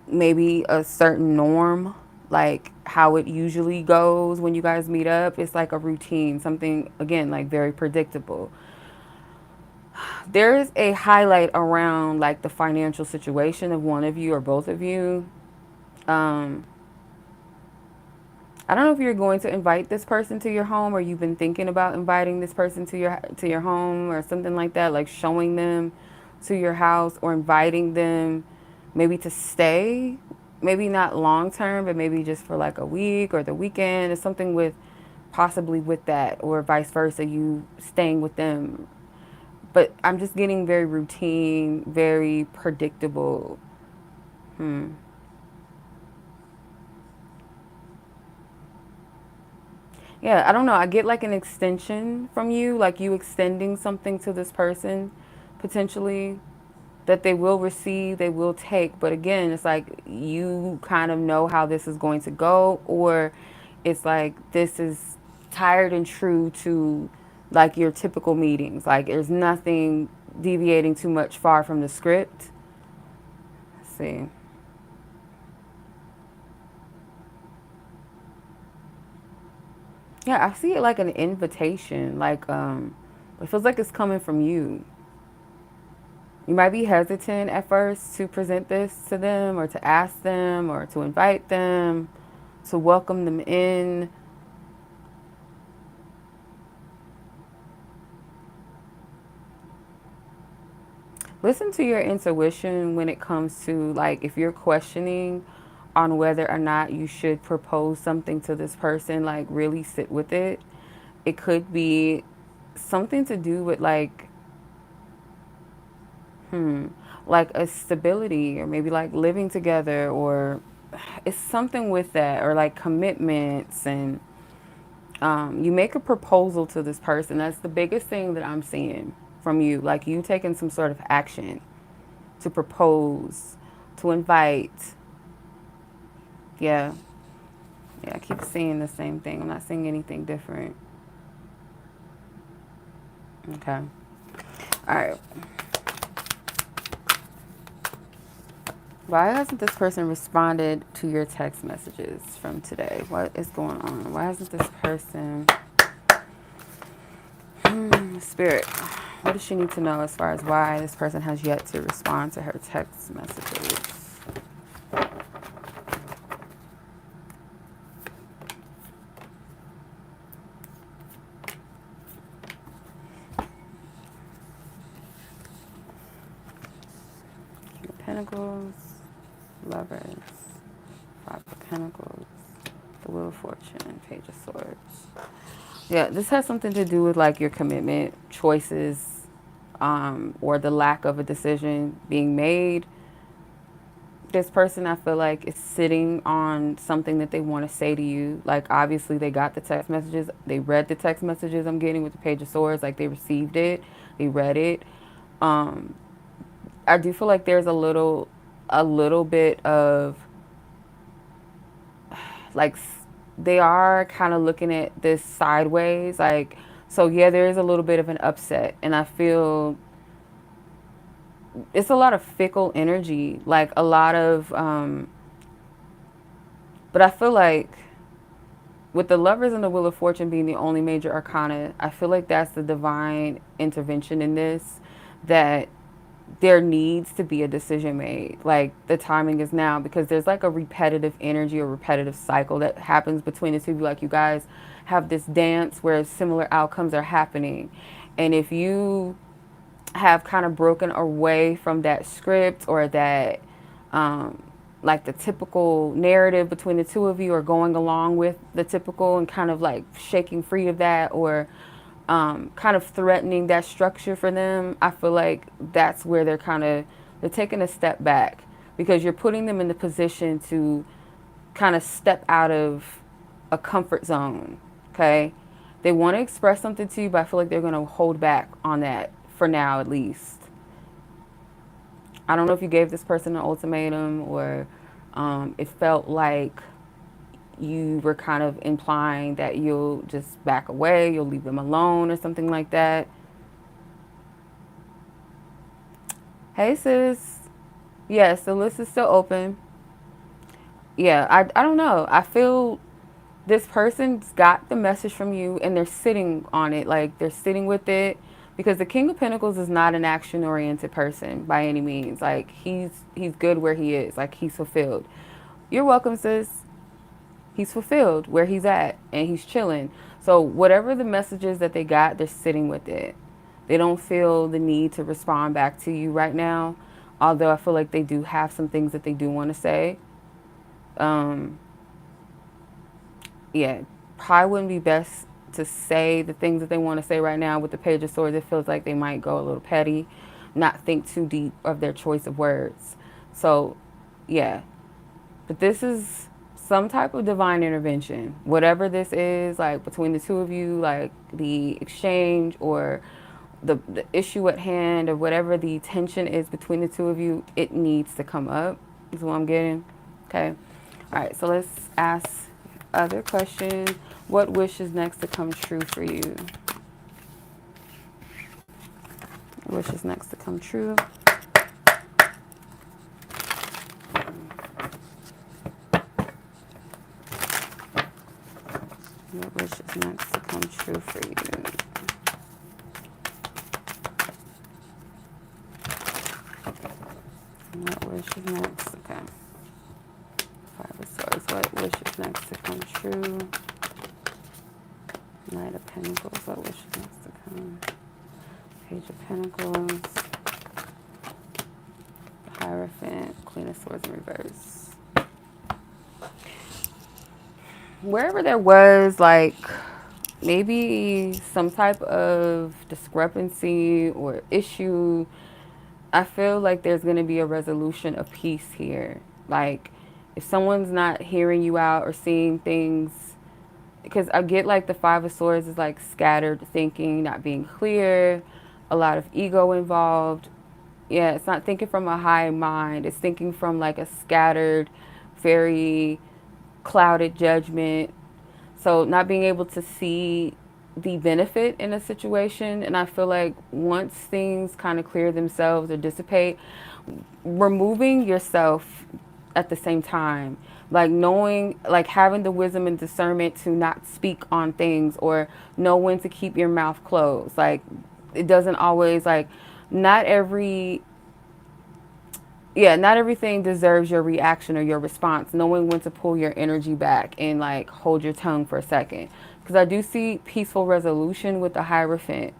maybe a certain norm, like how it usually goes when you guys meet up. It's like a routine, something, again, like very predictable. There is a highlight around like the financial situation of one of you or both of you. I don't know if you're going to invite this person to your home, or you've been thinking about inviting this person to your home or something like that, like showing them to your house or inviting them maybe to stay, maybe not long term, but maybe just for like a week or the weekend or something, with possibly with that, or vice versa, you staying with them. But I'm just getting very routine, very predictable. Yeah, I don't know. I get like an extension from you, like you extending something to this person, potentially, that they will receive, they will take. But again, it's like you kind of know how this is going to go, or it's like this is tired and true to like your typical meetings. Like there's nothing deviating too much far from the script. Let's see. Yeah, I see it like an invitation, like it feels like it's coming from you. You might be hesitant at first to present this to them, or to ask them, or to invite them, to welcome them in. Listen to your intuition when it comes to, like, if you're questioning on whether or not you should propose something to this person, like really sit with it. It could be something to do with like a stability, or maybe like living together, or it's something with that, or like commitments. And you make a proposal to this person. That's the biggest thing that I'm seeing from you, like you taking some sort of action to propose, to invite. Yeah, I keep seeing the same thing. I'm not seeing anything different. Okay. All right. Why hasn't this person responded to your text messages from today? What is going on? Why hasn't this person Spirit, what does she need to know as far as why this person has yet to respond to her text messages? King of Pentacles, Lovers, Five of Pentacles, the Wheel of Fortune, Page of Swords. Yeah, this has something to do with like your commitment, choices, or the lack of a decision being made. This person, I feel like, is sitting on something that they want to say to you. Like, obviously, they got the text messages. They read the text messages I'm getting with the Page of Swords. Like, they received it. They read it. I do feel like there's a little bit of, like, they are kind of looking at this sideways. Like, so yeah, there is a little bit of an upset. And I feel it's a lot of fickle energy, like a lot of, but I feel like with the Lovers and the Wheel of Fortune being the only major arcana, I feel like that's the divine intervention in this, that there needs to be a decision made. Like, the timing is now, because there's like a repetitive energy or repetitive cycle that happens between the two of you. Like, you guys have this dance where similar outcomes are happening. And if you have kind of broken away from that script, or that like the typical narrative between the two of you, or going along with the typical and kind of like shaking free of that, or kind of threatening that structure for them, I feel like that's where they're taking a step back, because you're putting them in the position to kind of step out of a comfort zone. Okay, they want to express something to you, but I feel like they're going to hold back on that for now, at least. I don't know if you gave this person an ultimatum, or it felt like you were kind of implying that you'll just back away, you'll leave them alone or something like that. Hey, sis. Yes, the list is still open. Yeah, I don't know. I feel this person's got the message from you and they're sitting on it. Like, they're sitting with it, because the King of Pentacles is not an action-oriented person by any means. Like, he's good where he is. Like, he's fulfilled. You're welcome, sis. He's fulfilled where he's at, and he's chilling. So whatever the message is that they got, they're sitting with it. They don't feel the need to respond back to you right now, although I feel like they do have some things that they do want to say. Yeah, probably wouldn't be best to say the things that they want to say right now with the Page of Swords. It feels like they might go a little petty, not think too deep of their choice of words. So, yeah. But this is some type of divine intervention. Whatever this is, like, between the two of you, like the exchange or the issue at hand, or whatever the tension is between the two of you, it needs to come up, is what I'm getting. Okay. All right, so let's ask other question. What wish is next to come true for you? What wish is next to come true? What wish is next to come true for you? What wish is next? Okay. Five of Swords. What wish is next to come true? Knight of Pentacles. What wish is next to come? Page of Pentacles. The Hierophant. Queen of Swords in reverse. Wherever there was, like, maybe some type of discrepancy or issue, I feel like there's going to be a resolution of peace here. Like, if someone's not hearing you out or seeing things, because I get like the Five of Swords is like scattered thinking, not being clear, a lot of ego involved. Yeah, it's not thinking from a high mind. It's thinking from like a scattered, very clouded judgment. So not being able to see the benefit in a situation. And I feel like once things kind of clear themselves or dissipate, removing yourself at the same time. Like knowing, like having the wisdom and discernment to not speak on things, or know when to keep your mouth closed. Like it doesn't always, like, not every, yeah, not everything deserves your reaction or your response. Knowing when to pull your energy back and like hold your tongue for a second. Because I do see peaceful resolution with the Hierophant,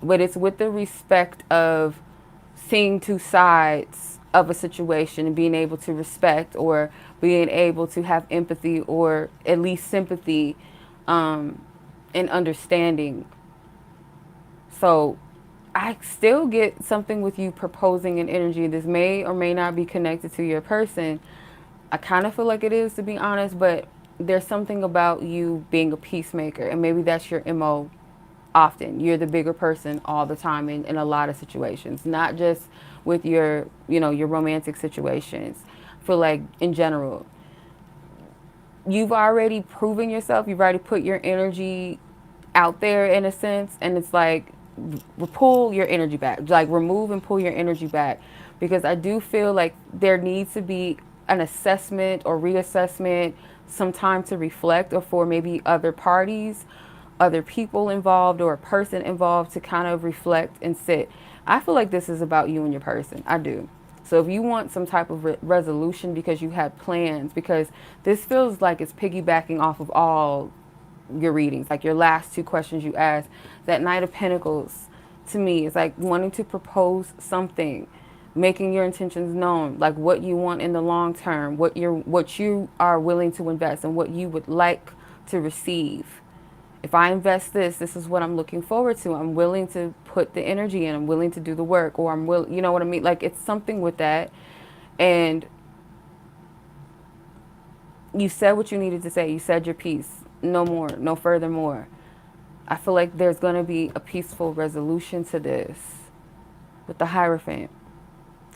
but it's with the respect of seeing two sides of a situation and being able to respect, or being able to have empathy, or at least sympathy, and understanding. So I still get something with you proposing an energy. This may or may not be connected to your person. I kind of feel like it is, to be honest, but there's something about you being a peacemaker, and maybe that's your MO often. You're the bigger person all the time in a lot of situations, not just with your, your romantic situations. I feel like in general, you've already proven yourself. You've already put your energy out there in a sense, and it's like, pull your energy back, like remove and pull your energy back, because I do feel like there needs to be an assessment or reassessment, some time to reflect, or for maybe other parties, other people involved, or a person involved to kind of reflect and sit. I feel like this is about you and your person. I do. So if you want some type of resolution because you had plans, because this feels like it's piggybacking off of all your readings, like your last two questions you asked, that Knight of Pentacles to me is like wanting to propose something, making your intentions known, like what you want in the long term, what you are willing to invest, and what you would like to receive. If I invest this is what I'm looking forward to. I'm willing to put the energy in. I'm willing to do the work, or I'm will, you know what I mean? Like it's something with that. And you said what you needed to say. You said your piece. No more, no furthermore. I feel like there's going to be a peaceful resolution to this with the Hierophant.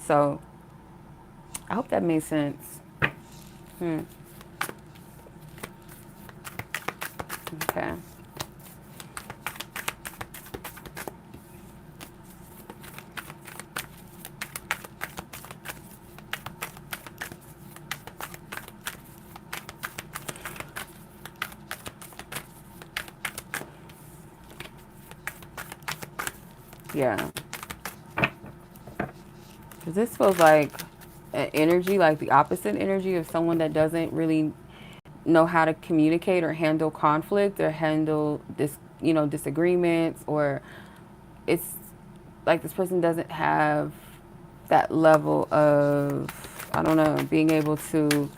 So I hope that made sense. Okay. Yeah. This feels like an energy, like the opposite energy of someone that doesn't really know how to communicate or handle conflict, or handle disagreements, or it's like this person doesn't have that level of, I don't know, being able to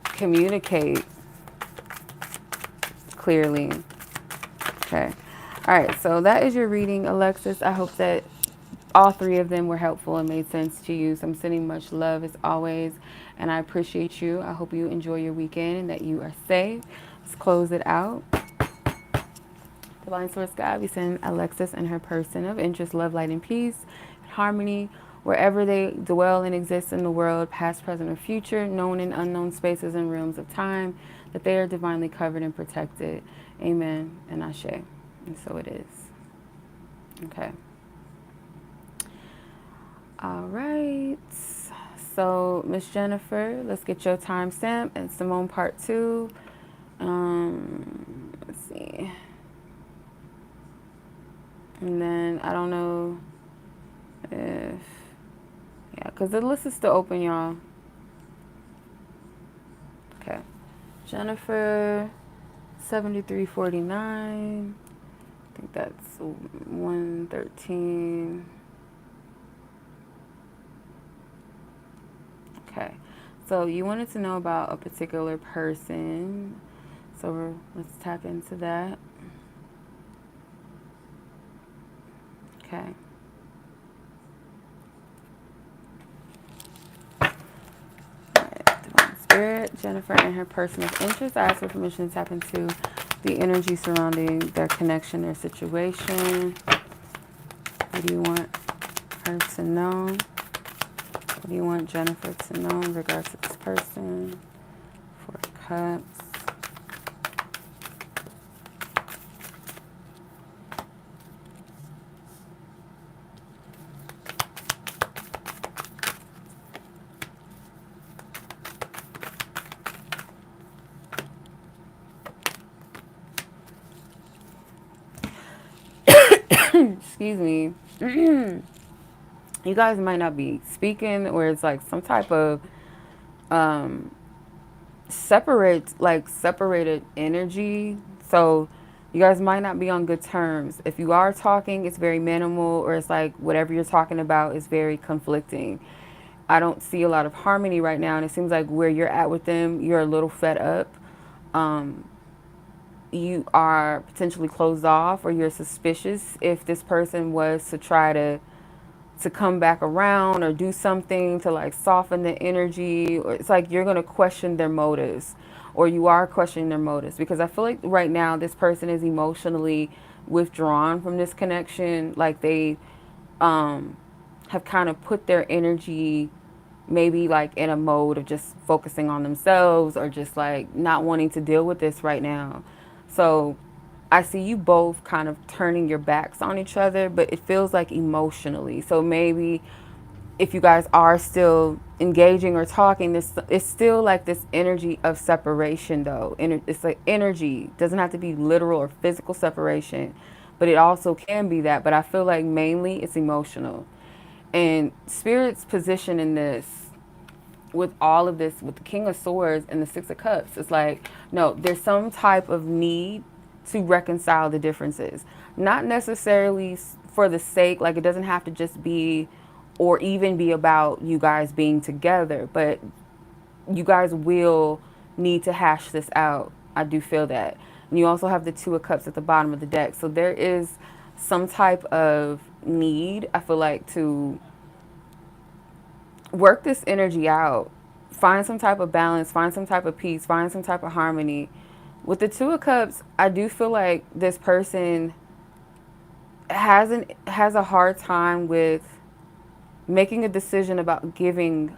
communicate clearly. Okay. All right. So that is your reading, Alexis. I hope that all three of them were helpful and made sense to you. So I'm sending much love as always, and I appreciate you. I hope you enjoy your weekend and that you are safe. Let's close it out. Divine Source God, we send Alexis and her person of interest, love, light, and peace, harmony, wherever they dwell and exist in the world, past, present, or future, known and unknown spaces and realms of time, that they are divinely covered and protected. Amen and Ashe. And so it is. Okay. All right. So, Miss Jennifer, let's get your timestamp and Simone part 2. Let's see. And then I don't know if, yeah, because the list is still open, y'all. Okay. Jennifer, 7349. I think that's 113. Okay. So you wanted to know about a particular person. So let's tap into that. Okay. Alright, Divine Spirit, Jennifer and her person of interest. I ask for permission to tap into the energy surrounding their connection, their situation. What do you want her to know? What do you want Jennifer to know in regards to this person? 4 Cups. excuse me, you guys might not be speaking, or it's like some type of um, separated energy. So you guys might not be on good terms. If you are talking, it's very minimal, or it's like whatever you're talking about is very conflicting. I don't see a lot of harmony right now, and it seems like where you're at with them, you're a little fed up. Um, you are potentially closed off, or you're suspicious if this person was to try to come back around or do something to like soften the energy, or it's like you're going to question their motives, or you are questioning their motives, because I feel like right now this person is emotionally withdrawn from this connection. Like they have kind of put their energy maybe like in a mode of just focusing on themselves, or just like not wanting to deal with this right now. So I see you both kind of turning your backs on each other, but it feels like emotionally. So maybe if you guys are still engaging or talking, this it's still like this energy of separation though. It's like energy. It doesn't have to be literal or physical separation, but it also can be that. But I feel like mainly it's emotional. And Spirit's position in this, with all of this, with the King of Swords and the Six of Cups, it's like, no, there's some type of need to reconcile the differences. Not necessarily for the sake, like it doesn't have to just be or even be about you guys being together, but you guys will need to hash this out. I do feel that. And you also have the Two of Cups at the bottom of the deck. So there is some type of need, I feel like, to work this energy out, find some type of balance, find some type of peace, find some type of harmony. With the Two of Cups, I do feel like this person has a hard time with making a decision about giving,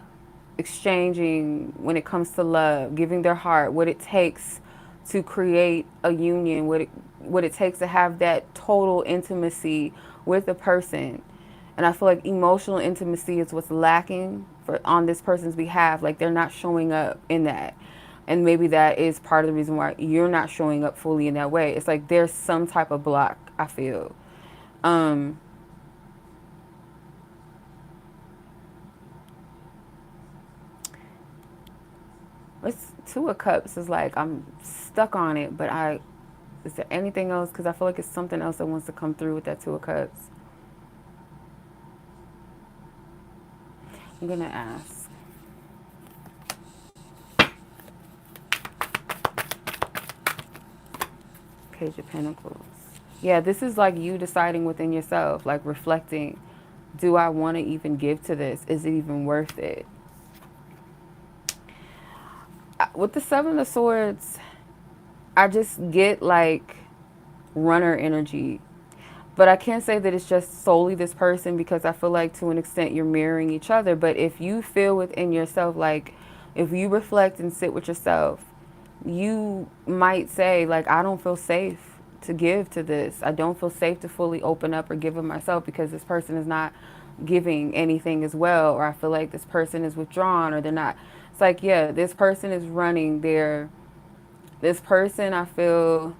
exchanging when it comes to love, giving their heart, what it takes to create a union, what it takes to have that total intimacy with a person. And I feel like emotional intimacy is what's lacking for on this person's behalf. Like they're not showing up in that. And maybe that is part of the reason why you're not showing up fully in that way. It's like there's some type of block, I feel. Um, it's Two of Cups is like I'm stuck on it, but is there anything else? Because I feel like it's something else that wants to come through with that Two of Cups. I'm gonna ask. Page of Pentacles. Yeah, this is like you deciding within yourself, like reflecting, do I want to even give to this? Is it even worth it? With the Seven of Swords, I just get like runner energy. But I can't say that it's just solely this person, because I feel like to an extent you're mirroring each other. But if you feel within yourself, like if you reflect and sit with yourself, you might say like, I don't feel safe to give to this. I don't feel safe to fully open up or give of myself, because this person is not giving anything as well. Or I feel like this person is withdrawn, or they're not. It's like, yeah, this person is running this person, I feel,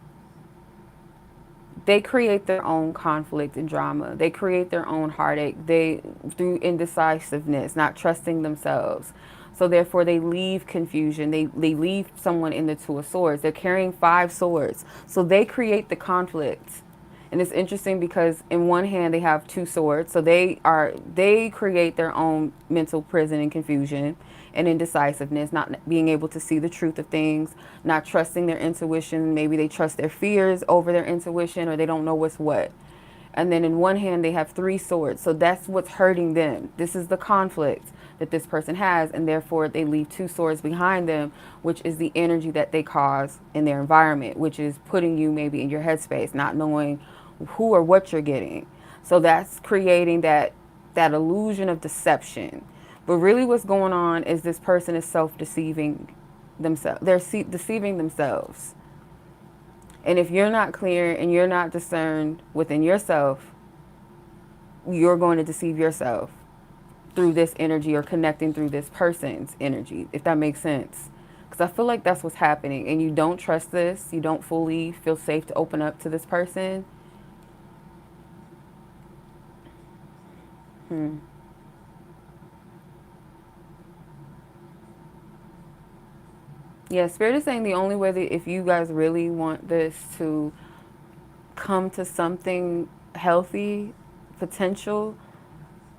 they create their own conflict and drama. They create their own heartache. Through indecisiveness, not trusting themselves. So therefore they leave confusion. They leave someone in the Two of Swords. They're carrying 5 swords. So they create the conflict. And it's interesting because in one hand they have 2 swords. So they create their own mental prison and confusion and indecisiveness, not being able to see the truth of things, not trusting their intuition. Maybe they trust their fears over their intuition, or they don't know what's what. And then in one hand, they have 3 swords. So that's what's hurting them. This is the conflict that this person has. And therefore, they leave 2 swords behind them, which is the energy that they cause in their environment, which is putting you maybe in your headspace, not knowing who or what you're getting. So that's creating that illusion of deception. But really what's going on is this person is self-deceiving themselves. They're deceiving themselves. And if you're not clear and you're not discerned within yourself, you're going to deceive yourself through this energy, or connecting through this person's energy, if that makes sense. Because I feel like that's what's happening. And you don't trust this. You don't fully feel safe to open up to this person. Hmm. Yeah, Spirit is saying the only way that if you guys really want this to come to something healthy, potential,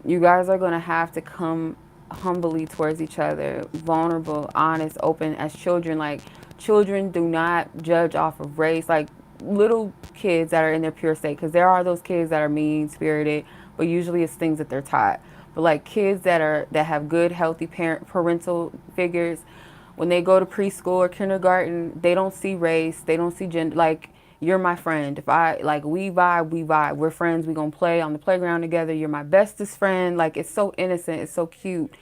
you guys are going to have to come humbly towards each other, vulnerable, honest, open as children. Like, children do not judge off of race. Like, little kids that are in their pure state, because there are those kids that are mean spirited, but usually it's things that they're taught. But like kids that have good, healthy parental figures, when they go to preschool or kindergarten, they don't see race, they don't see gender. Like, you're my friend. If I like, we vibe, we vibe. We're friends. We gonna play on the playground together. You're my bestest friend. Like, it's so innocent. It's so cute.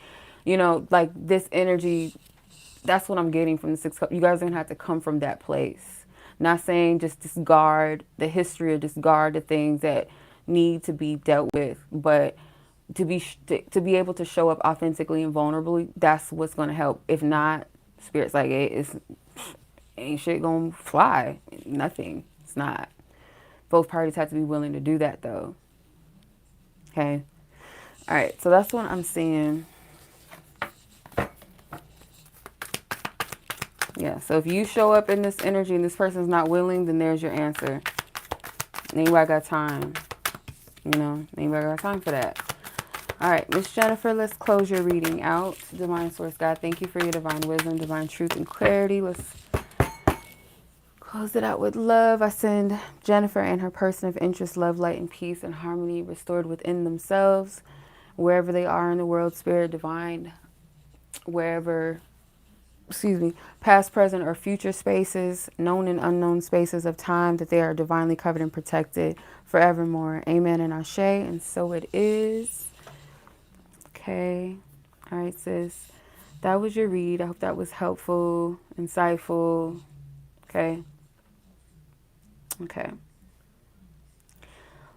You know, like this energy. That's what I'm getting from the six cup. You guys are gonna have to come from that place. Not saying just discard the history or discard the things that need to be dealt with, but to be able to show up authentically and vulnerably. That's what's gonna help. If not, spirit's like, hey, it's ain't shit gonna fly. Nothing. It's not. Both parties have to be willing to do that though. Okay. All right. So that's what I'm seeing. Yeah. So if you show up in this energy and this person's not willing, then there's your answer. Anybody got time? You know, anybody got time for that? All right, Miss Jennifer, let's close your reading out. Divine Source God, thank you for your divine wisdom, divine truth, and clarity. Let's close it out with love. I send Jennifer and her person of interest, love, light, and peace and harmony restored within themselves, wherever they are in the world, spirit, divine, wherever, past, present, or future spaces, known and unknown spaces of time, that they are divinely covered and protected forevermore. Amen and Ashe, and so it is. Okay. All right, sis. That was your read. I hope that was helpful, insightful. Okay. Okay.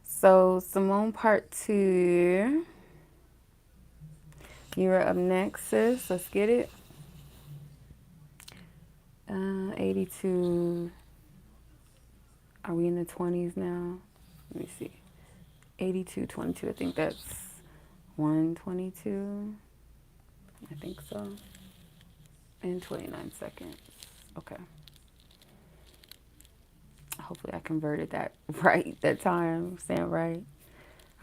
So, Simone part 2. You're up next, sis. Let's get it. 82. Are we in the 20s now? Let me see. 82, 22. I think that's 122. I think so. And 29 seconds. Okay. Hopefully I converted that right that time. Saying right.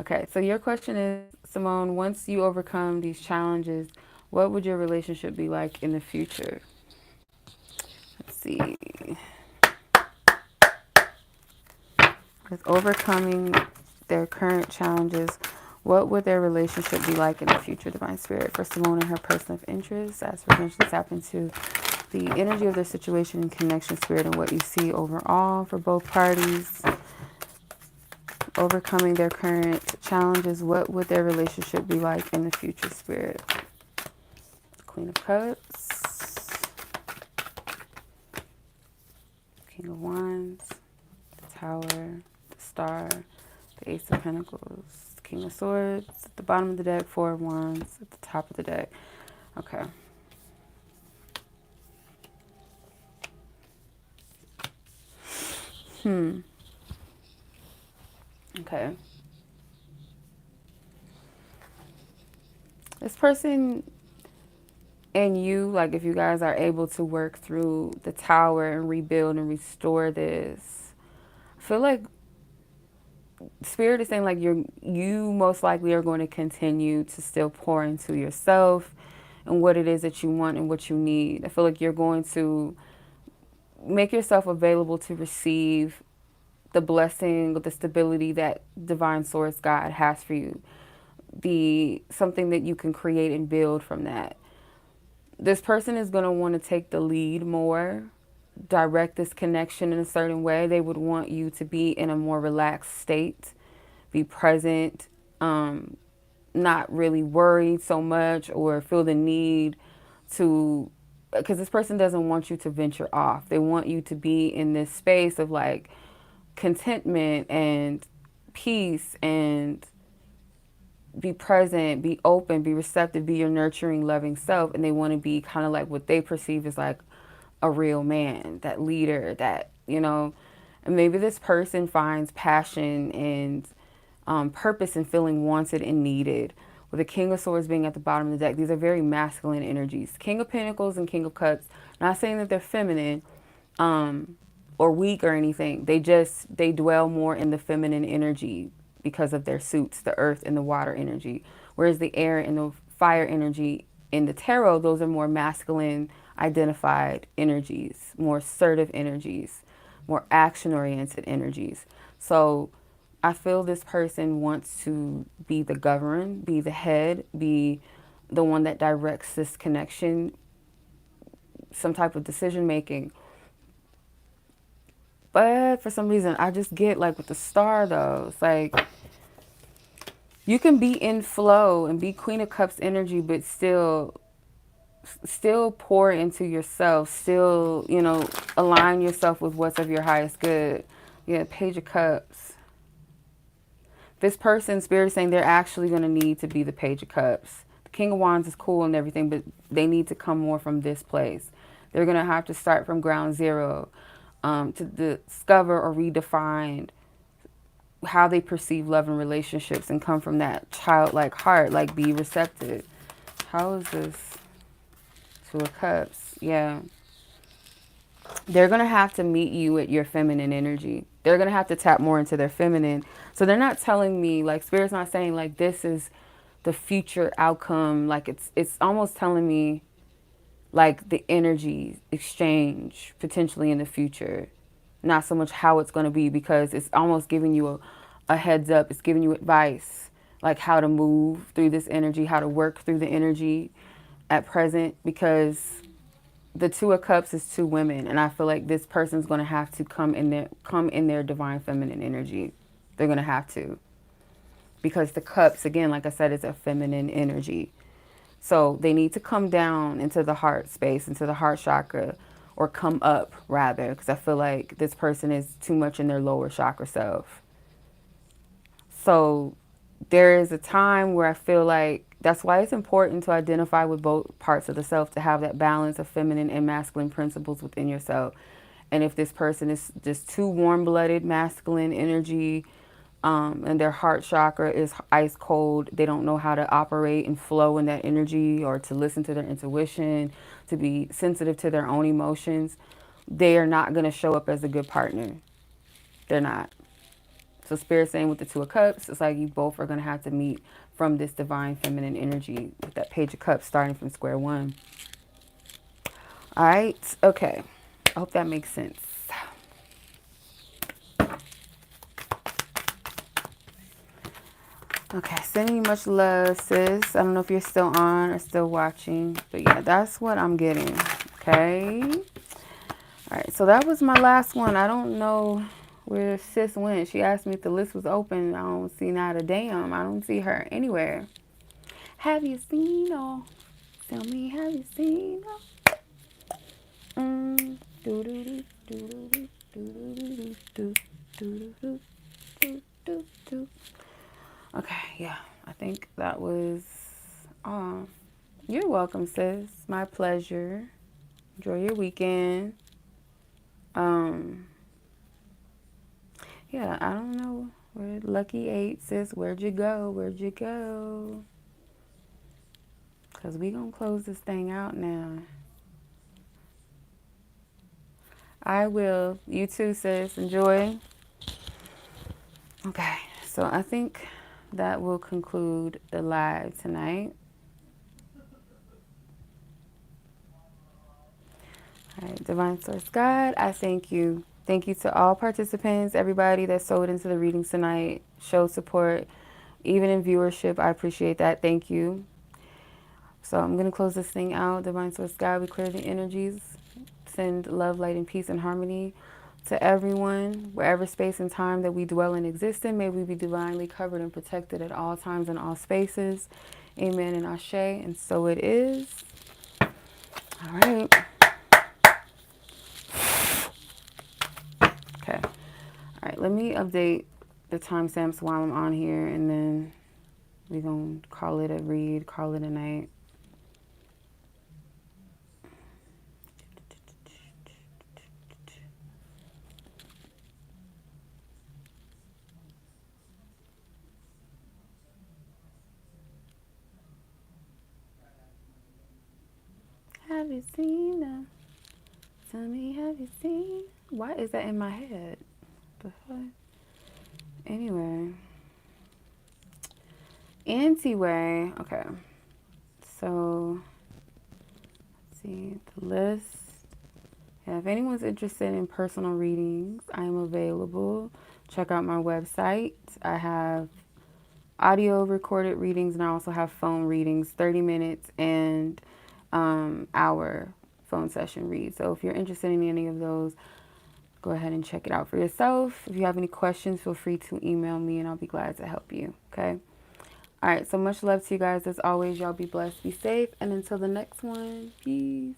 Okay, so your question is, Simone, once you overcome these challenges, what would your relationship be like in the future? Let's see. With overcoming their current challenges, what would their relationship be like in the future, Divine Spirit? For Simone and her person of interest, as for eventually tap into the energy of their situation and connection, Spirit, and what you see overall for both parties. Overcoming their current challenges, what would their relationship be like in the future, Spirit? Queen of Cups, King of Wands, the Tower, the Star, the Ace of Pentacles, the King of Swords, at the bottom of the deck, Four of Wands, at the top of the deck. Okay. Okay. This person and you, like, if you guys are able to work through the Tower and rebuild and restore this, I feel like Spirit is saying, like, you most likely are going to continue to still pour into yourself and what it is that you want and what you need. I feel like you're going to make yourself available to receive the blessing, the stability that Divine Source God has for you. Something that you can create and build from that. This person is going to want to take the lead more, direct this connection in a certain way. They would want you to be in a more relaxed state, be present, not really worried so much or feel the need to, because this person doesn't want you to venture off. They want you to be in this space of like contentment and peace and be present, be open, be receptive, be your nurturing, loving self. And they want to be kind of like what they perceive as like a real man, that leader, that, and maybe this person finds passion and purpose and feeling wanted and needed. With the King of Swords being at the bottom of the deck, these are very masculine energies. King of Pentacles and King of Cups, not saying that they're feminine or weak or anything. They dwell more in the feminine energy because of their suits, the earth and the water energy. Whereas the air and the fire energy in the tarot, those are more masculine identified energies, more assertive energies, more action oriented energies. So I feel this person wants to be the governed, be the head, be the one that directs this connection, some type of decision making. But for some reason, I just get like with the star though, it's like you can be in flow and be Queen of Cups energy, but still pour into yourself, still, align yourself with what's of your highest good. Yeah, Page of Cups. This person, Spirit is saying they're actually going to need to be the Page of Cups. The King of Wands is cool and everything, but they need to come more from this place. They're going to have to start from ground zero to discover or redefine how they perceive love and relationships and come from that childlike heart, like be receptive. How is this? Two of Cups. Yeah. They're going to have to meet you at your feminine energy. They're going to have to tap more into their feminine. So they're not telling me, like, Spirit's not saying, like, this is the future outcome. Like, it's almost telling me, like, the energy exchange potentially in the future. Not so much how it's going to be, because it's almost giving you a heads up. It's giving you advice, like how to move through this energy, how to work through the energy at present, because the Two of Cups is two women, and I feel like this person's going to have to come in their divine feminine energy. They're going to have to, because the cups, again, like I said, is a feminine energy. So they need to come down into the heart space, into the heart chakra, or come up rather, because I feel like this person is too much in their lower chakra self. So there is a time where I feel like that's why it's important to identify with both parts of the self, to have that balance of feminine and masculine principles within yourself. And if this person is just too warm-blooded, masculine energy, and their heart chakra is ice cold, they don't know how to operate and flow in that energy, or to listen to their intuition, to be sensitive to their own emotions, they are not going to show up as a good partner. They're not. So Spirit saying with the Two of Cups, it's like you both are going to have to meet from this divine feminine energy with that Page of Cups starting from square one. All right. Okay. I hope that makes sense. Okay. Sending you much love, sis. I don't know if you're still on or still watching, but yeah, that's what I'm getting. Okay. All right. So that was my last one. I don't know where sis went. She asked me if the list was open. I don't see not a damn. I don't see her anywhere. Have you seen her? Tell me, have you seen her? Okay, yeah. I think that was all. You're welcome, sis. My pleasure. Enjoy your weekend. Yeah, I don't know where Lucky 8 says, where'd you go? Where'd you go? Because we going to close this thing out now. I will. You too, sis. Enjoy. Okay, so I think that will conclude the live tonight. All right, Divine Source God, I thank you. Thank you to all participants, everybody that sewed into the readings tonight, showed support, even in viewership. I appreciate that. Thank you. So I'm going to close this thing out. Divine Source God, we clear the energies, send love, light, and peace and harmony to everyone, wherever space and time that we dwell and exist in. May we be divinely covered and protected at all times and all spaces. Amen and Ashe. And so it is. All right. Okay. All right. Let me update the timestamps while I'm on here, and then we're going to call it a read, call it a night. you seen them? Tell me, have you seen? Why is that in my head? The fuck? Anyway. Anyway. Okay. So, let's see. The list. Yeah, if anyone's interested in personal readings, I am available. Check out my website. I have audio recorded readings, and I also have phone readings, 30 minutes and hour phone session read. So if you're interested in any of those, go ahead and check it out for yourself. If you have any questions, feel free to email me and I'll be glad to help you. Okay. All right. So much love to you guys. As always, y'all be blessed, be safe. And until the next one, peace.